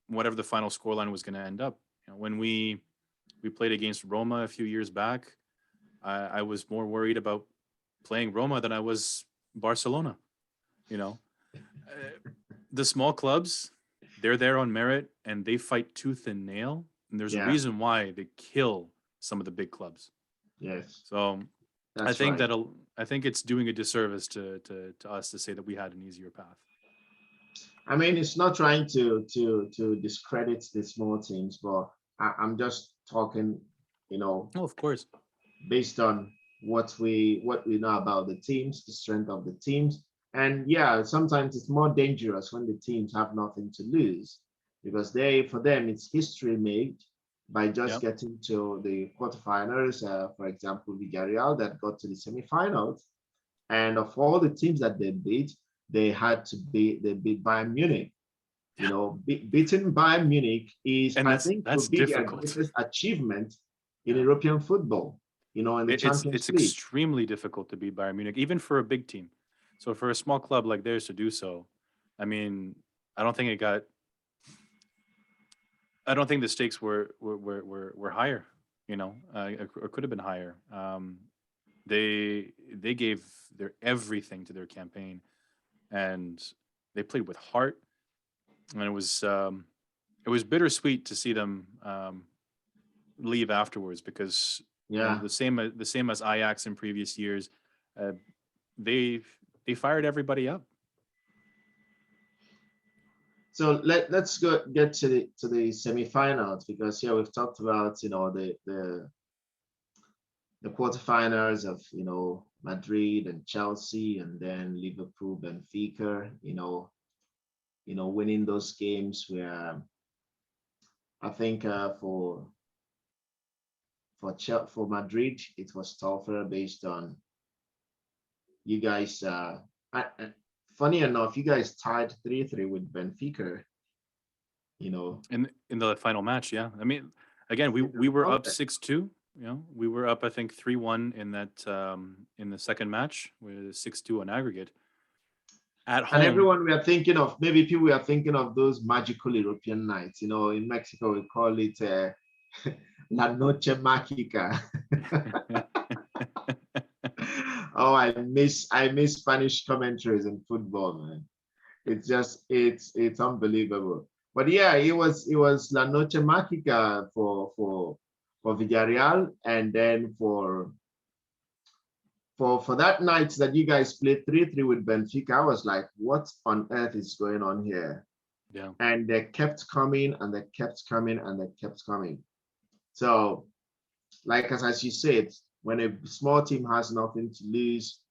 whatever the final scoreline was going to end up. When we played against Roma a few years back, I was more worried about playing Roma than I was Barcelona. The small clubs, they're there on merit, and they fight tooth and nail. And there's a reason why they kill some of the big clubs. Yes. So I think it's doing a disservice to us to say that we had an easier path. I mean, it's not trying to discredit the small teams, but I'm just talking, of course, based on what we know about the teams, the strength of the teams. And yeah, sometimes it's more dangerous when the teams have nothing to lose, because for them, it's history made by just getting to the quarterfinals. For example, Villarreal that got to the semifinals, and of all the teams that they beat, they beat Bayern Munich. Beating Bayern Munich is, I think, would be their greatest achievement in European football. In the Champions League, it's extremely difficult to beat Bayern Munich, even for a big team. So for a small club like theirs to do so, I mean, I don't think the stakes were higher, or could have been higher. They gave their everything to their campaign, and they played with heart, and it was bittersweet to see them leave afterwards, because Yeah. The same as Ajax in previous years. Uh, they fired everybody up. So let's get to the semifinals, because here we've talked about the quarterfinals of Madrid and Chelsea, and then Liverpool, Benfica, winning those games where I think for Madrid it was tougher based on you guys. Funny enough, you guys tied 3-3 with Benfica. In the final match. Yeah, I mean, again, we were up 6-2. We were up, I think, 3-1 in that in the second match with 6-2 on aggregate at home. And everyone, we are thinking of, maybe people are thinking of those magical European nights. In Mexico we call it La Noche Mágica. Oh, I miss Spanish commentaries in football, man. It's unbelievable. But yeah, it was La Noche Mágica for Villarreal, and then for that night that you guys played 3-3 with Benfica, I was like, what on earth is going on here? Yeah. And they kept coming, and they kept coming, and they kept coming. So, like as you said, when a small team has nothing to lose,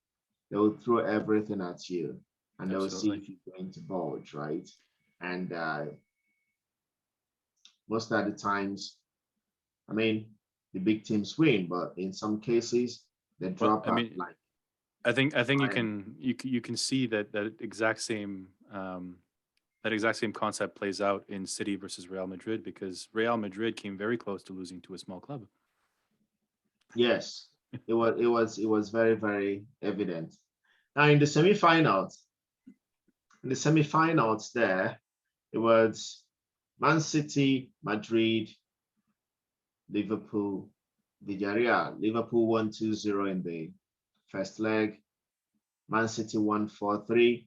they'll throw everything at you, and they'll see if you're going to bulge, right? And most of the times, I mean, the big teams win, but in some cases they drop out. Like, I think you can see that exact same concept plays out in City versus Real Madrid, because Real Madrid came very close to losing to a small club. Yes, it was very, very evident. Now in the semifinals, there, it was Man City, Madrid, Liverpool, Villarreal. Liverpool won 2-0 in the first leg. Man City won 4-3,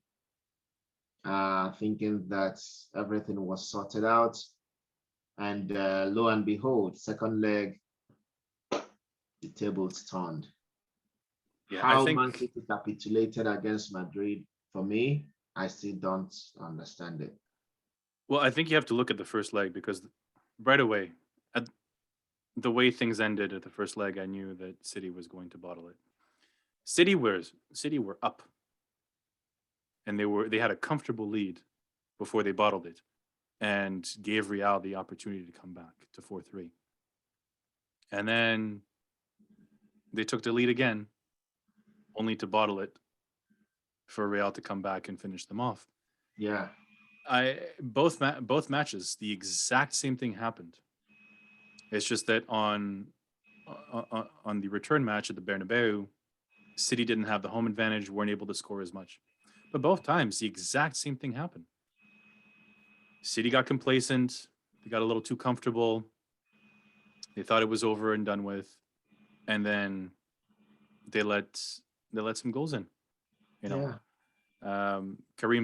thinking that everything was sorted out. And lo and behold, second leg, the tables turned. Yeah, how Man City capitulated against Madrid, for me, I still don't understand it. Well, I think you have to look at the first leg, because right away, the way things ended at the first leg, I knew that City was going to bottle it. City were up, and they had a comfortable lead before they bottled it, and gave Real the opportunity to come back to 4-3. And then they took the lead again, only to bottle it for Real to come back and finish them off. Yeah. Both matches, the exact same thing happened. It's just that on the return match at the Bernabeu, City didn't have the home advantage, weren't able to score as much. But both times, the exact same thing happened. City got complacent. They got a little too comfortable. They thought it was over and done with, and then they let some goals in. Karim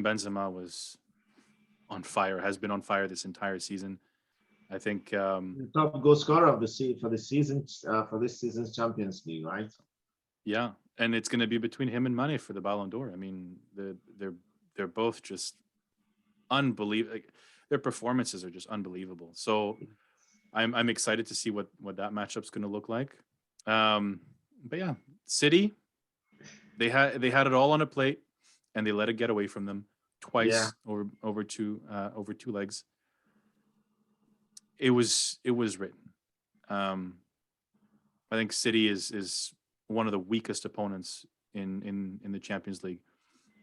Benzema was on fire. Has been on fire this entire season. I think the top goal scorer of for this season's Champions League, right? Yeah, and it's going to be between him and Mane for the Ballon d'Or. I mean, they're both just unbelievable. Like, their performances are just unbelievable. So I'm excited to see what that matchup's going to look like. But yeah, City, they had it all on a plate, and they let it get away from them twice over two legs. It was written. I think City is one of the weakest opponents in the Champions League,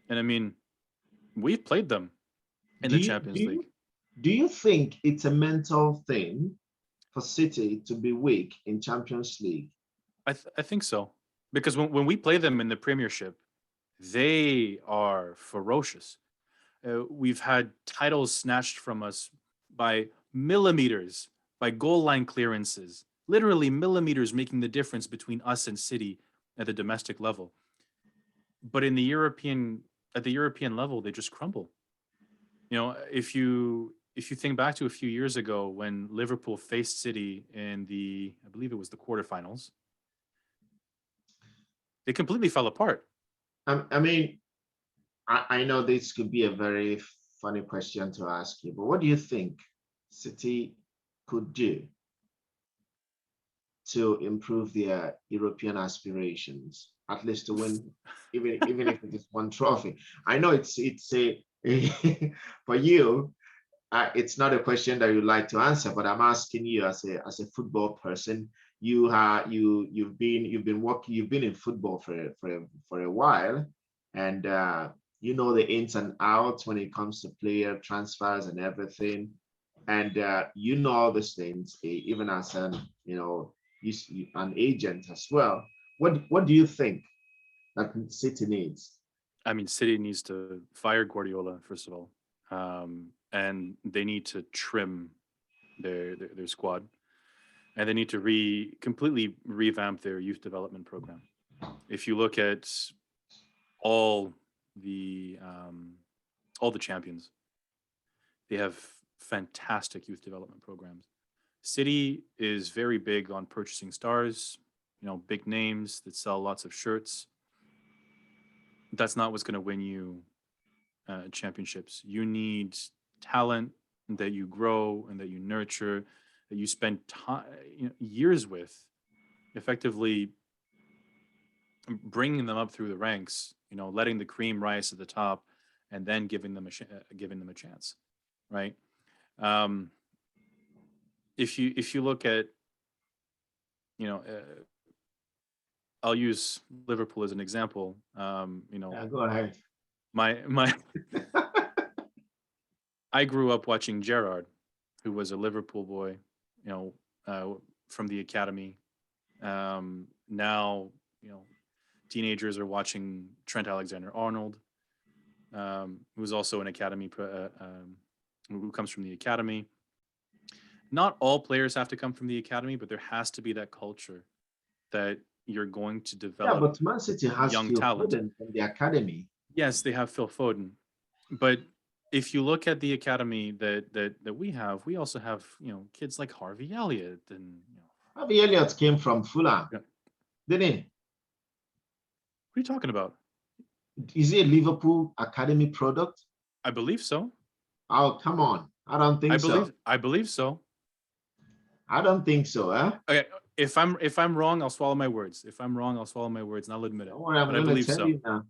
and I mean, we've played them in the Champions League. Do you think it's a mental thing for City to be weak in Champions League? I think so, because when we play them in the Premiership, they are ferocious. We've had titles snatched from us by millimeters, by goal line clearances, literally millimeters making the difference between us and City at the domestic level. But at the European level, they just crumble. If you think back to a few years ago when Liverpool faced City in I believe it was the quarterfinals, They completely fell apart. I mean, I know this could be a very funny question to ask you, but what do you think City could do to improve their European aspirations, at least to win, even if it is one trophy? I know it's a for you. It's not a question that you like to answer, but I'm asking you as a football person. You've been working, you've been in football for a while, and you know the ins and outs when it comes to player transfers and everything, and you know all these things, even as an an agent as well. What do you think that City needs? I mean, City needs to fire Guardiola, first of all. And they need to trim their squad. And they need to completely revamp their youth development program. If you look at all the champions, they have fantastic youth development programs. City is very big on purchasing stars, big names that sell lots of shirts. That's not what's going to win you championships. You need talent that you grow and that you nurture, that you spend time, years with, effectively bringing them up through the ranks, letting the cream rise to the top, and then giving them a chance, right? If you look at, I'll use Liverpool as an example. Yeah, go ahead. My I grew up watching Gerrard, who was a Liverpool boy, from the academy. Now, teenagers are watching Trent Alexander-Arnold, who was also an academy, who comes from the academy. Not all players have to come from the academy, but there has to be that culture that you're going to develop. Yeah, but Man City has young Phil talent Foden from the academy. Yes, they have Phil Foden, but if you look at the academy that we have, we also have kids like Harvey Elliott and Harvey Elliott came from Fulham, didn't he? What are you talking about? Is he a Liverpool academy product? I believe so. Oh, come on. I don't think so. I believe so. I don't think so, eh? Okay, if I'm wrong, I'll swallow my words. If I'm wrong, I'll swallow my words, and I'll admit it. Don't worry, I'm going to tell you now.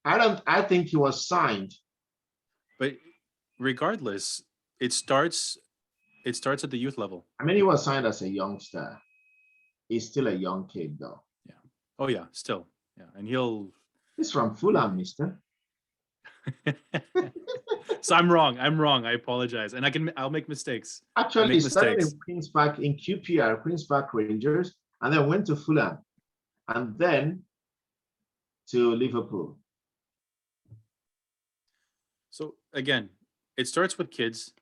I think he was signed. But regardless, it starts at the youth level. I mean, he was signed as a youngster. He's still a young kid, though. Yeah. Oh yeah, still. Yeah, and he's from Fulham, mister. So I'm wrong. I apologize, and I'll make mistakes. Actually, he started in Queens Park in QPR, Queens Park Rangers, and then went to Fulham, and then to Liverpool. So again, it starts with kids.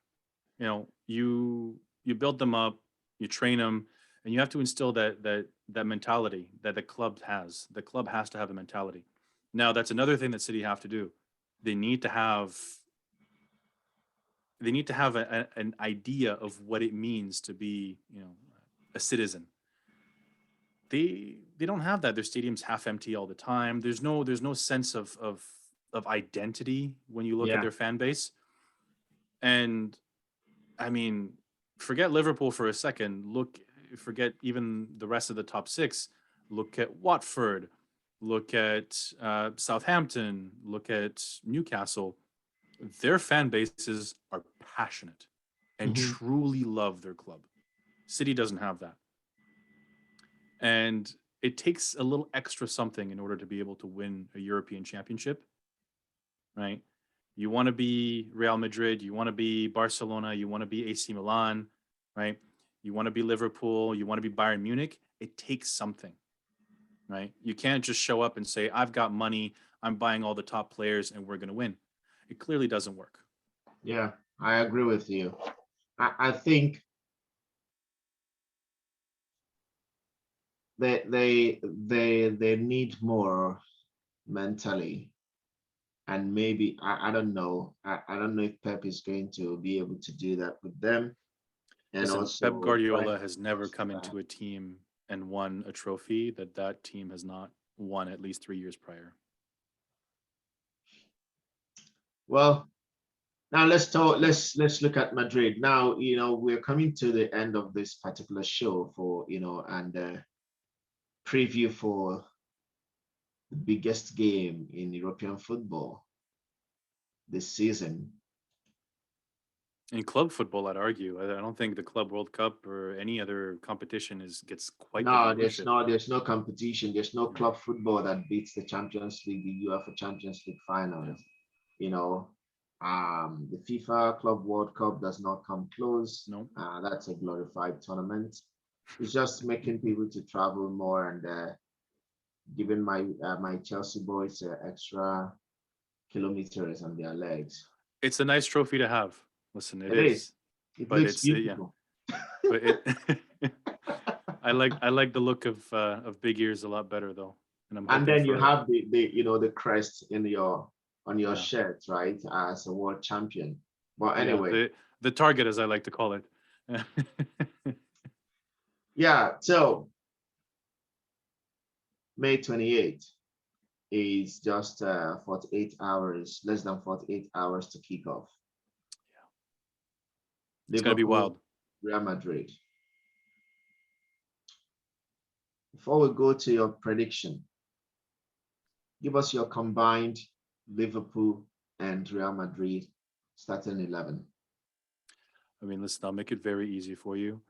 You build them up, you train them, and you have to instill that mentality that the club has. The club has to have a mentality. Now, that's another thing that City have to do. They need to have an idea of what it means to be, a citizen. They don't have that. Their stadium's half empty all the time. There's no sense of identity when you look at their fan base. And I mean, forget Liverpool for a second. Forget even the rest of the top six. Look at Watford. Look at Southampton. Look at Newcastle. Their fan bases are passionate and truly love their club. City doesn't have that. And it takes a little extra something in order to be able to win a European championship, right? You want to be Real Madrid, you want to be Barcelona, you want to be AC Milan, right? You want to be Liverpool, you want to be Bayern Munich. It takes something, right? You can't just show up and say, I've got money, I'm buying all the top players, and we're going to win. It clearly doesn't work. Yeah, I agree with you. I think they need more mentally, and maybe I don't know. I don't know if Pep is going to be able to do that with them. and Listen, Pep also trying Guardiola to has never come foster that. into a team and won a trophy that team has not won at least 3 years prior. Well, now let's talk. Let's look at Madrid. Now, we're coming to the end of this particular show for and preview for the biggest game in European football this season. In club football, I'd argue. I don't think the Club World Cup or any other competition gets quite the No, viewership. there's no competition. There's no club football that beats the Champions League, the UEFA Champions League finals. You know, the FIFA Club World Cup does not come close. No. That's a glorified tournament. It's just making people to travel more and giving my Chelsea boys extra kilometers on their legs. It's a nice trophy to have. Listen, it It is. is. It But looks it's yeah. beautiful. But it I like the look of big ears a lot better though. And I'm And hoping then you for have the crest on your Yeah. shirt, right? As a world champion. But yeah, anyway, the target, as I like to call it. yeah. So May 28th is just 48 hours, less than 48 hours to kick off. It's gonna be Liverpool, wild. Real Madrid. Before we go to your prediction, give us your combined Liverpool and Real Madrid starting 11. I mean, listen, I'll make it very easy for you.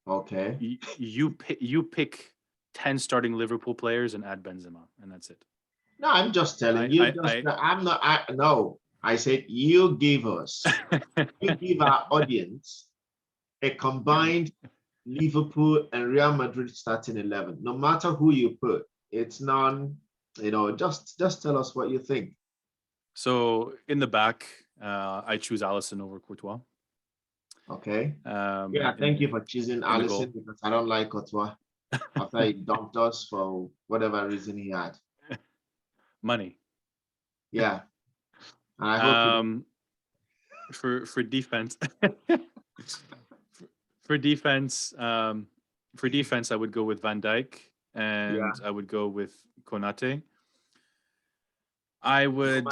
Okay. You pick 10 starting Liverpool players and add Benzema, and that's it. No, I'm just telling you. I'm not. No, I said you give us. You give our audience a combined Liverpool and Real Madrid starting 11. No matter who you put, it's none. Just tell us what you think. So in the back, I choose Alisson over Courtois. Okay. Um, Yeah, thank you in, for choosing in the Alisson goal. because I don't like Courtois after he dumped us for whatever reason he had. Money. Yeah. And I hope For defense. for defense, I would go with Van Dijk and I would go with Konate. I would.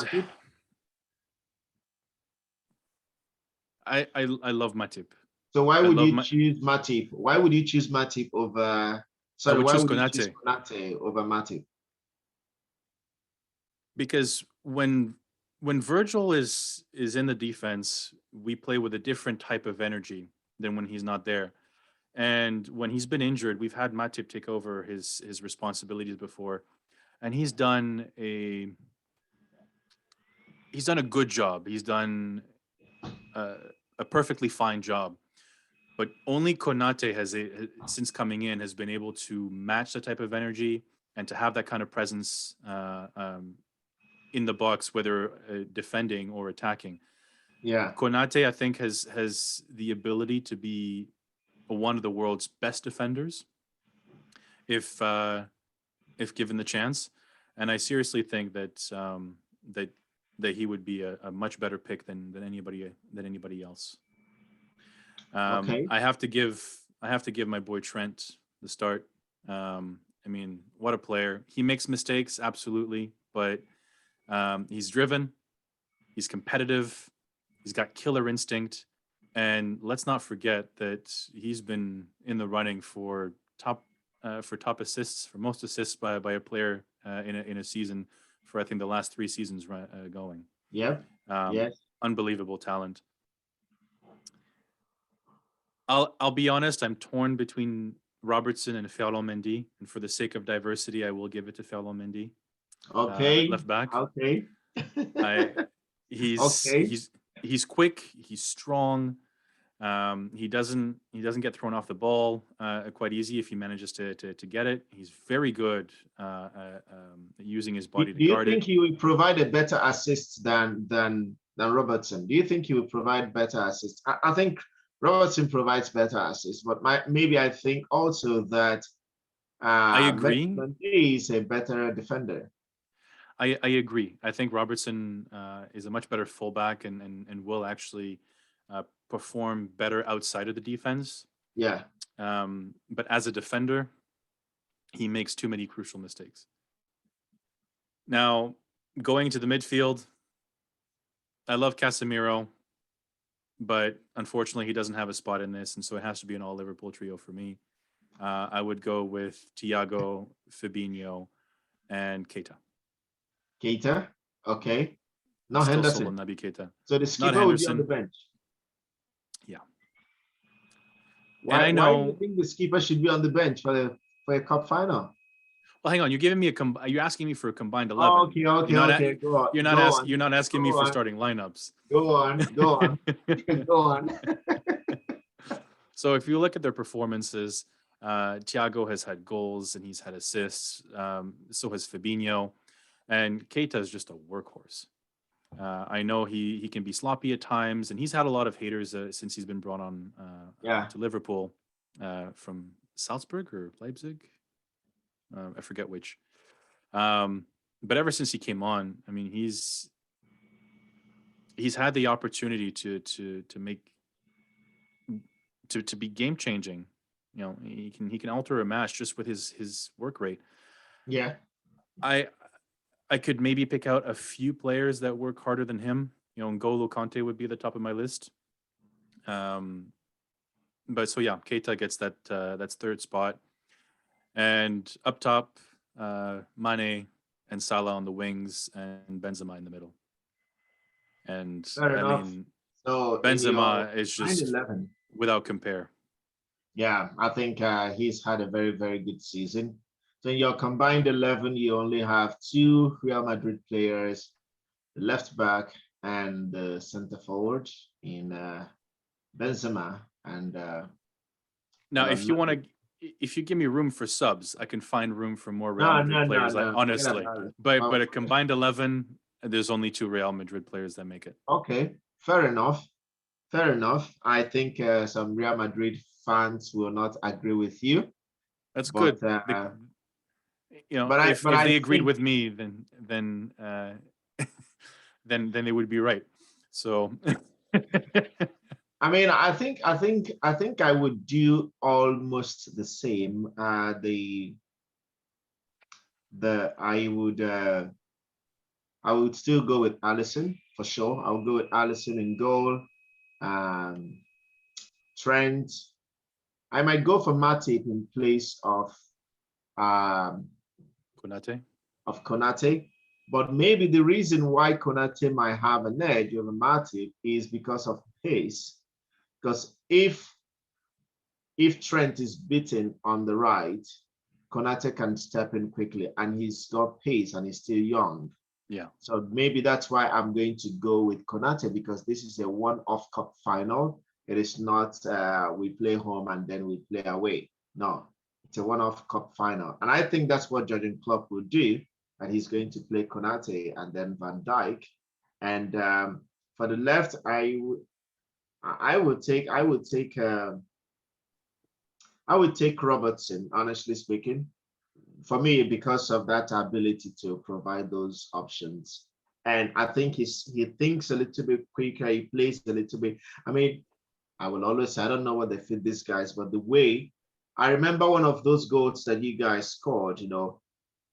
I love Matip. So why would you choose Matip? Why would you choose Matip over? Sorry, why would you choose Konate over Matip? Because when Virgil is in the defense, we play with a different type of energy than when he's not there. And when he's been injured, we've had Matip take over his responsibilities before, and he's done a good job. He's done a perfectly fine job. But only Konate since coming in, has been able to match the type of energy and to have that kind of presence in the box, whether defending or attacking. Yeah. Konate, I think, has the ability to be one of the world's best defenders if given the chance. And I seriously think that he would be a much better pick than anybody else. Okay. I have to give my boy Trent the start. I mean, what a player. He makes mistakes, absolutely, but he's driven, he's competitive, he's got killer instinct, and let's not forget that he's been in the running for top assists, for most assists by a player in a season for I think the last 3 seasons going. Yep. Yes. Unbelievable talent. I'll be honest, I'm torn between Robertson and Ferland Mendy, and for the sake of diversity, I will give it to Ferland Mendy. Okay. Left back. Okay. He's quick, he's strong. He doesn't get thrown off the ball quite easy if he manages to get it. He's very good at using his body to guard it. Do you think he will provide a better assist than Robertson? Do you think he will provide better assists? I think Robertson provides better assists, but maybe I think also that I agree. Mendy is a better defender. I agree. I think Robertson is a much better fullback and will actually perform better outside of the defense. Yeah. But as a defender, he makes too many crucial mistakes. Now, going to the midfield, I love Casemiro, but unfortunately, he doesn't have a spot in this, and so it has to be an all Liverpool trio for me. I would go with Thiago, Fabinho, and Keita. Keita, okay. No Still solo Henderson. Naby Keita. So the Not skipper will be on the Henderson. bench. Yeah. Why? And I Why do you know. think the skipper should be on the bench for a cup final? Well, hang on. You're giving me you're asking me for a combined 11. Oh, okay. Okay. Go on. You're not asking me Go for on. starting lineups. Go on. Go on. So if you look at their performances, Thiago has had goals and he's had assists. So has Fabinho, and Keita is just a workhorse. I know he can be sloppy at times, and he's had a lot of haters since he's been brought on to Liverpool from Salzburg or Leipzig. I forget which. But ever since he came on, I mean, he's had the opportunity to make to be game changing. You know, he can alter a match just with his work rate. Yeah. I could maybe pick out a few players that work harder than him. You know, N'Golo Kante would be at the top of my list. But so yeah, Keita gets that's third spot, and up top, Mane and Salah on the wings, and Benzema in the middle. And Fair enough. mean, so Benzema is just 11. without compare. Yeah, I think he's had a very, very good season. So in your combined 11, you only have 2 Real Madrid players, the left back and the center forward in Benzema. And now, if you give me room for subs, I can find room for more Real Madrid players. No. Honestly, but a combined 11, there's only 2 Real Madrid players that make it. Okay, fair enough. I think some Real Madrid fans will not agree with you. That's good. You know, if they agreed with me, then then they would be right. So I mean, I think I would do almost the same. I would still go with Alisson for sure. I would go with Alisson in goal. Trent. I might go for Matip in place of Konate. But maybe the reason why Konate might have an edge over Matip is because of pace. Because if Trent is beaten on the right, Konate can step in quickly, and he's got pace and he's still young. Yeah. So maybe that's why I'm going to go with Konate, because this is a one-off cup final. It is not we play home and then we play away. No, it's a one-off cup final. And I think that's what Jurgen Klopp will do, and he's going to play Konate and then Van Dijk. And for the left, I would take Robertson, honestly speaking, for me, because of that ability to provide those options. And I think he thinks a little bit quicker, he plays a little bit. I mean, I will always say, I don't know what they fit these guys, but the way, I remember one of those goals that you guys scored, you know,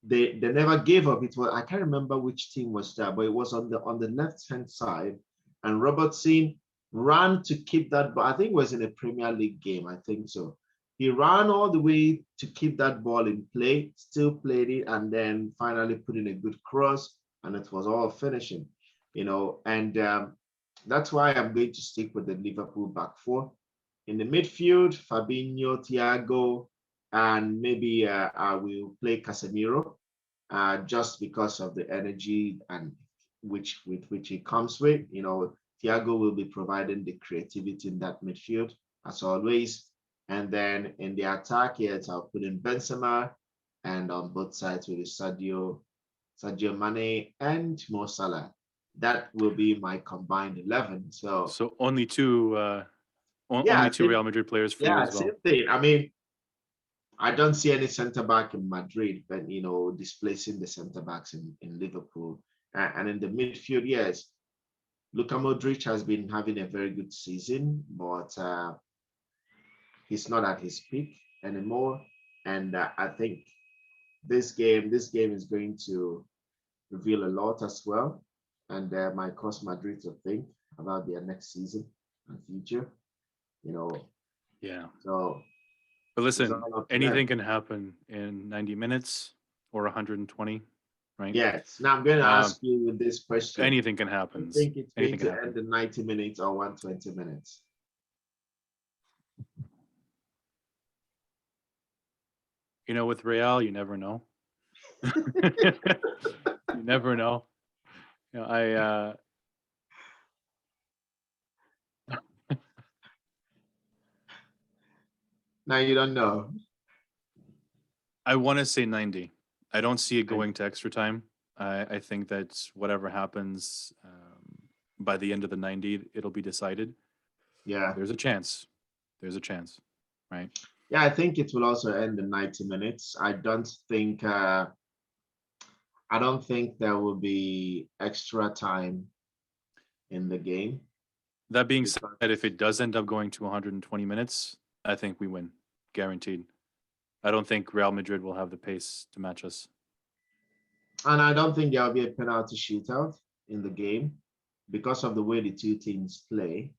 they never gave up. It was, I can't remember which team was that, but it was on the left-hand side, and Robertson ran to keep that ball. I think it was in a Premier League game, I think so. He ran all the way to keep that ball in play, still played it, and then finally put in a good cross, and it was all finishing, you know. And that's why I'm going to stick with the Liverpool back four. In the midfield, Fabinho, Thiago, and maybe I will play Casemiro, just because of the energy and with which he comes with. You know, Thiago will be providing the creativity in that midfield as always. And then in the attack, yes, I'll put in Benzema, and on both sides with Sadio Mane and Mo Salah. That will be my combined 11. So only two Real Madrid players for you as well. Same thing. I mean, I don't see any center back in Madrid, but you know, displacing the center backs in Liverpool. And in the midfield, yes, Luka Modric has been having a very good season, but he's not at his peak anymore. And I think this game is going to reveal a lot as well, and might cause Madrid to think about their next season and future. You know, Yeah. so But it's listen, all up to anything them. can happen in 90 minutes or 120, right? Yes. Now I'm going to Um, ask you with this question: anything can Do you happen. think it's going Anything can to end happen. in 90 minutes or 120 minutes? You know, with Real, you never know. You never know. You know, Now you don't know. I want to say 90. I don't see it And going to extra time. I think that whatever happens by the end of the 90, it'll be decided. yeah, There's a chance. There's a chance, right? yeah, I think it will also end in 90 minutes. I don't think there will be extra time in the game That being said, because, if it does end up going to 120 minutes, I think we win, guaranteed. I don't think Real Madrid will have the pace to match us. and I don't think there will be a penalty shootout in the game because of the way the two teams play.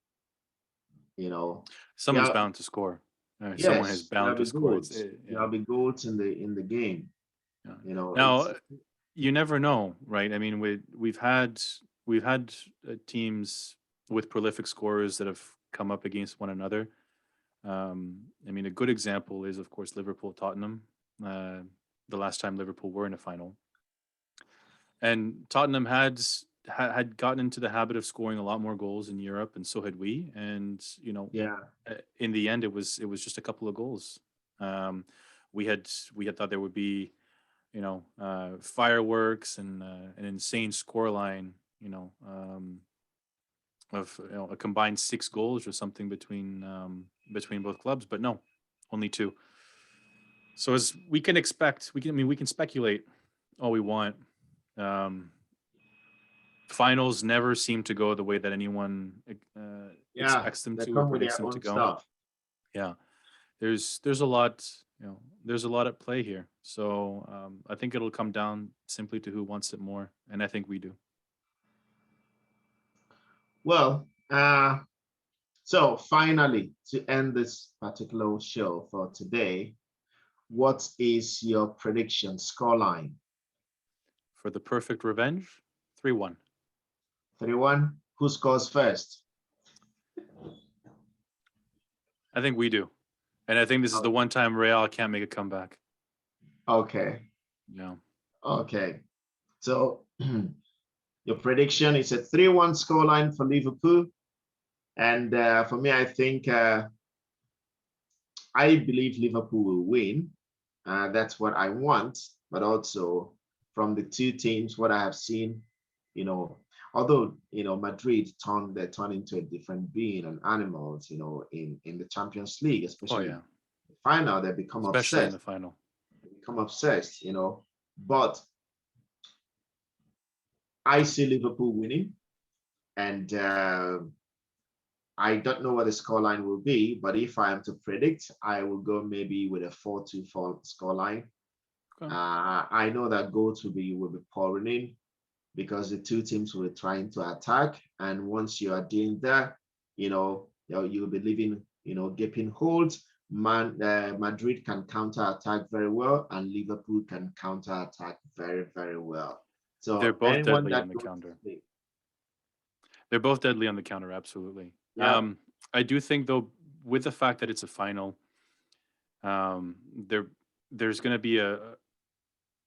You know, Someone's yeah, bound to score. Someone is yes, there'll bound to be score. goals. Yeah, There'll be goals in the game. yeah. You know, Now, it's you never know, right? I mean, we've had teams with prolific scorers that have come up against one another. I mean, a good example is, of course, Liverpool Tottenham. Uh, the last time Liverpool were in a final, and Tottenham had gotten into the habit of scoring a lot more goals in Europe, and so had we. And yeah, in the end, it was just a couple of goals. Um, we had thought there would be fireworks and an insane scoreline. Of a combined 6 goals or something between both clubs, but no, only 2. So as we can expect, we can speculate all we want. Um, Finals never seem to go the way that anyone yeah. expects them They to or come with predicts their them to own go. stuff. Yeah, there's a lot, there's a lot at play here. So I think it'll come down simply to who wants it more, and I think we do. Well, so finally, to end this particular show for today, what is your prediction scoreline? For the perfect revenge, 3-1. 3-1. Who scores first? I think we do, and I think this is the Oh, one time Real can't make a comeback. okay. Yeah. Okay. So your prediction is a 3-1 scoreline for Liverpool. And for me, I believe Liverpool will win. That's what I want. But also from the two teams, what I have seen, you know, although Madrid turned into a different being and animals, in the Champions League, Oh especially yeah, the final, they become especially in obsessed. the final. They become obsessed, But I see Liverpool winning, and I don't know what the scoreline will be, but if I am to predict, I will go maybe with a 4-2 scoreline. Okay. I know that goals will be pouring in because the two teams will be trying to attack, and once you are doing that, you'll be leaving gaping holes. Madrid can counter attack very well, and Liverpool can counter attack very, very well. They're So both anyone deadly on that the goes counter. to They're both deadly on the counter, absolutely. yeah, I do think though, with the fact that it's a final, um, there there's going to be a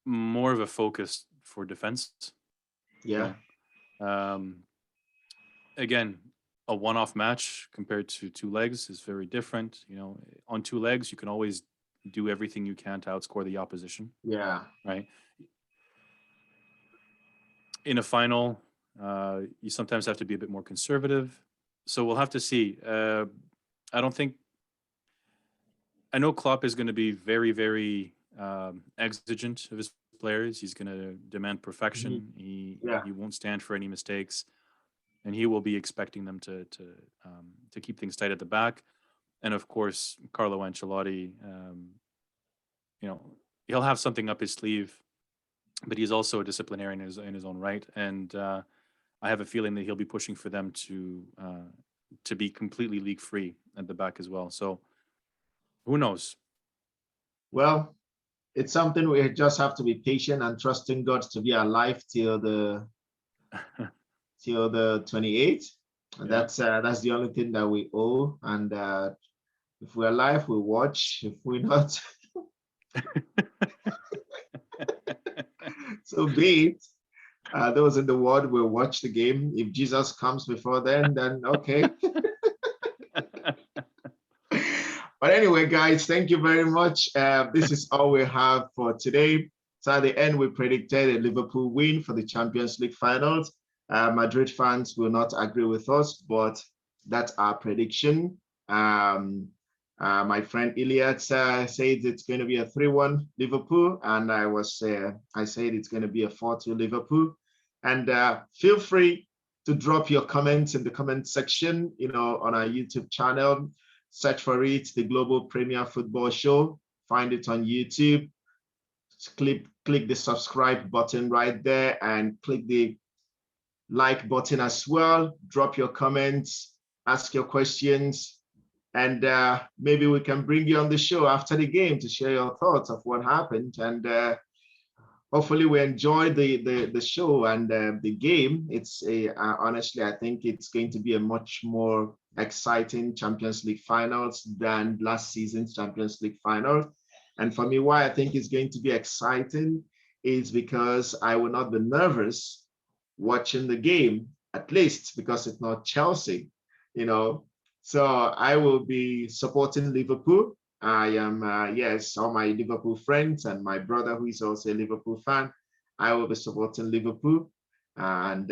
more of a focus for defense. yeah, You um, Again, a one-off match compared to 2 legs is very different. On 2 legs, you can always do everything you can to outscore the opposition, yeah. right? In a final, you sometimes have to be a bit more conservative. So we'll have to see. I don't think I know Klopp is going to be very, very exigent of his players. He's going to demand Mhm. perfection. He Yeah. he won't stand for any mistakes. and he will be expecting them to keep things tight at the back. And of course, Carlo Ancelotti, he'll have something up his sleeve, but he's also a disciplinarian in his own right. And I have a feeling that he'll be pushing for them to be completely league free at the back as well. So who knows? Well, it's something we just have to be patient and trusting God to be alive till the 28th. And Yeah. that's the only thing that we owe. And if we're alive, we watch. If we're not, so be it. Those in the world will watch the game. If Jesus comes before then okay. But anyway, guys, thank you very much. This is all we have for today. So at the end, we predicted a Liverpool win for the Champions League finals. Madrid fans will not agree with us, but that's our prediction. My friend Iliad says it's going to be a 3-1 Liverpool, and I said it's going to be a 4-2 Liverpool. And feel free to drop your comments in the comment section, on our YouTube channel. Search for it, the Global Premier Football Show. Find it on YouTube. Click the subscribe button right there and click the like button as well. Drop your comments, ask your questions, and maybe we can bring you on the show after the game to share your thoughts of what happened. And hopefully we enjoy the show and the game. Honestly, I think it's going to be a much more exciting Champions League finals than last season's Champions League final. And for me, why I think it's going to be exciting is because I will not be nervous watching the game, at least because it's not Chelsea, So I will be supporting Liverpool. I am, all my Liverpool friends and my brother, who is also a Liverpool fan, I will be supporting Liverpool. And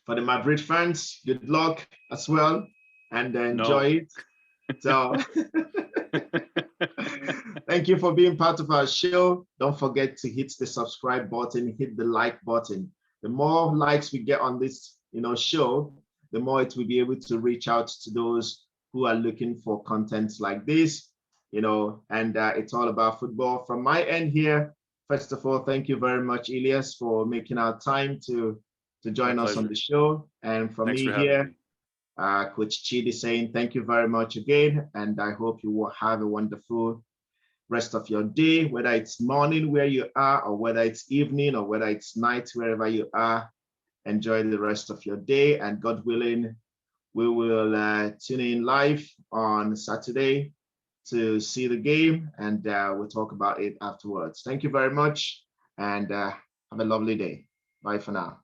for the Madrid fans, good luck as well, and enjoy it. So thank you for being part of our show. Don't forget to hit the subscribe button, hit the like button. The more likes we get on this, show, the more it will be able to reach out to those who are looking for content like this, and it's all about football. From my end here, first of all, thank you very much, Elias, for making our time to join us on the show. And from me here, Coach Chidi saying thank you very much again, and I hope you will have a wonderful rest of your day, whether it's morning where you are, or whether it's evening, or whether it's night, wherever you are. Enjoy the rest of your day, and God willing, we will tune in live on Saturday to see the game, and we'll talk about it afterwards. Thank you very much, and have a lovely day. Bye for now.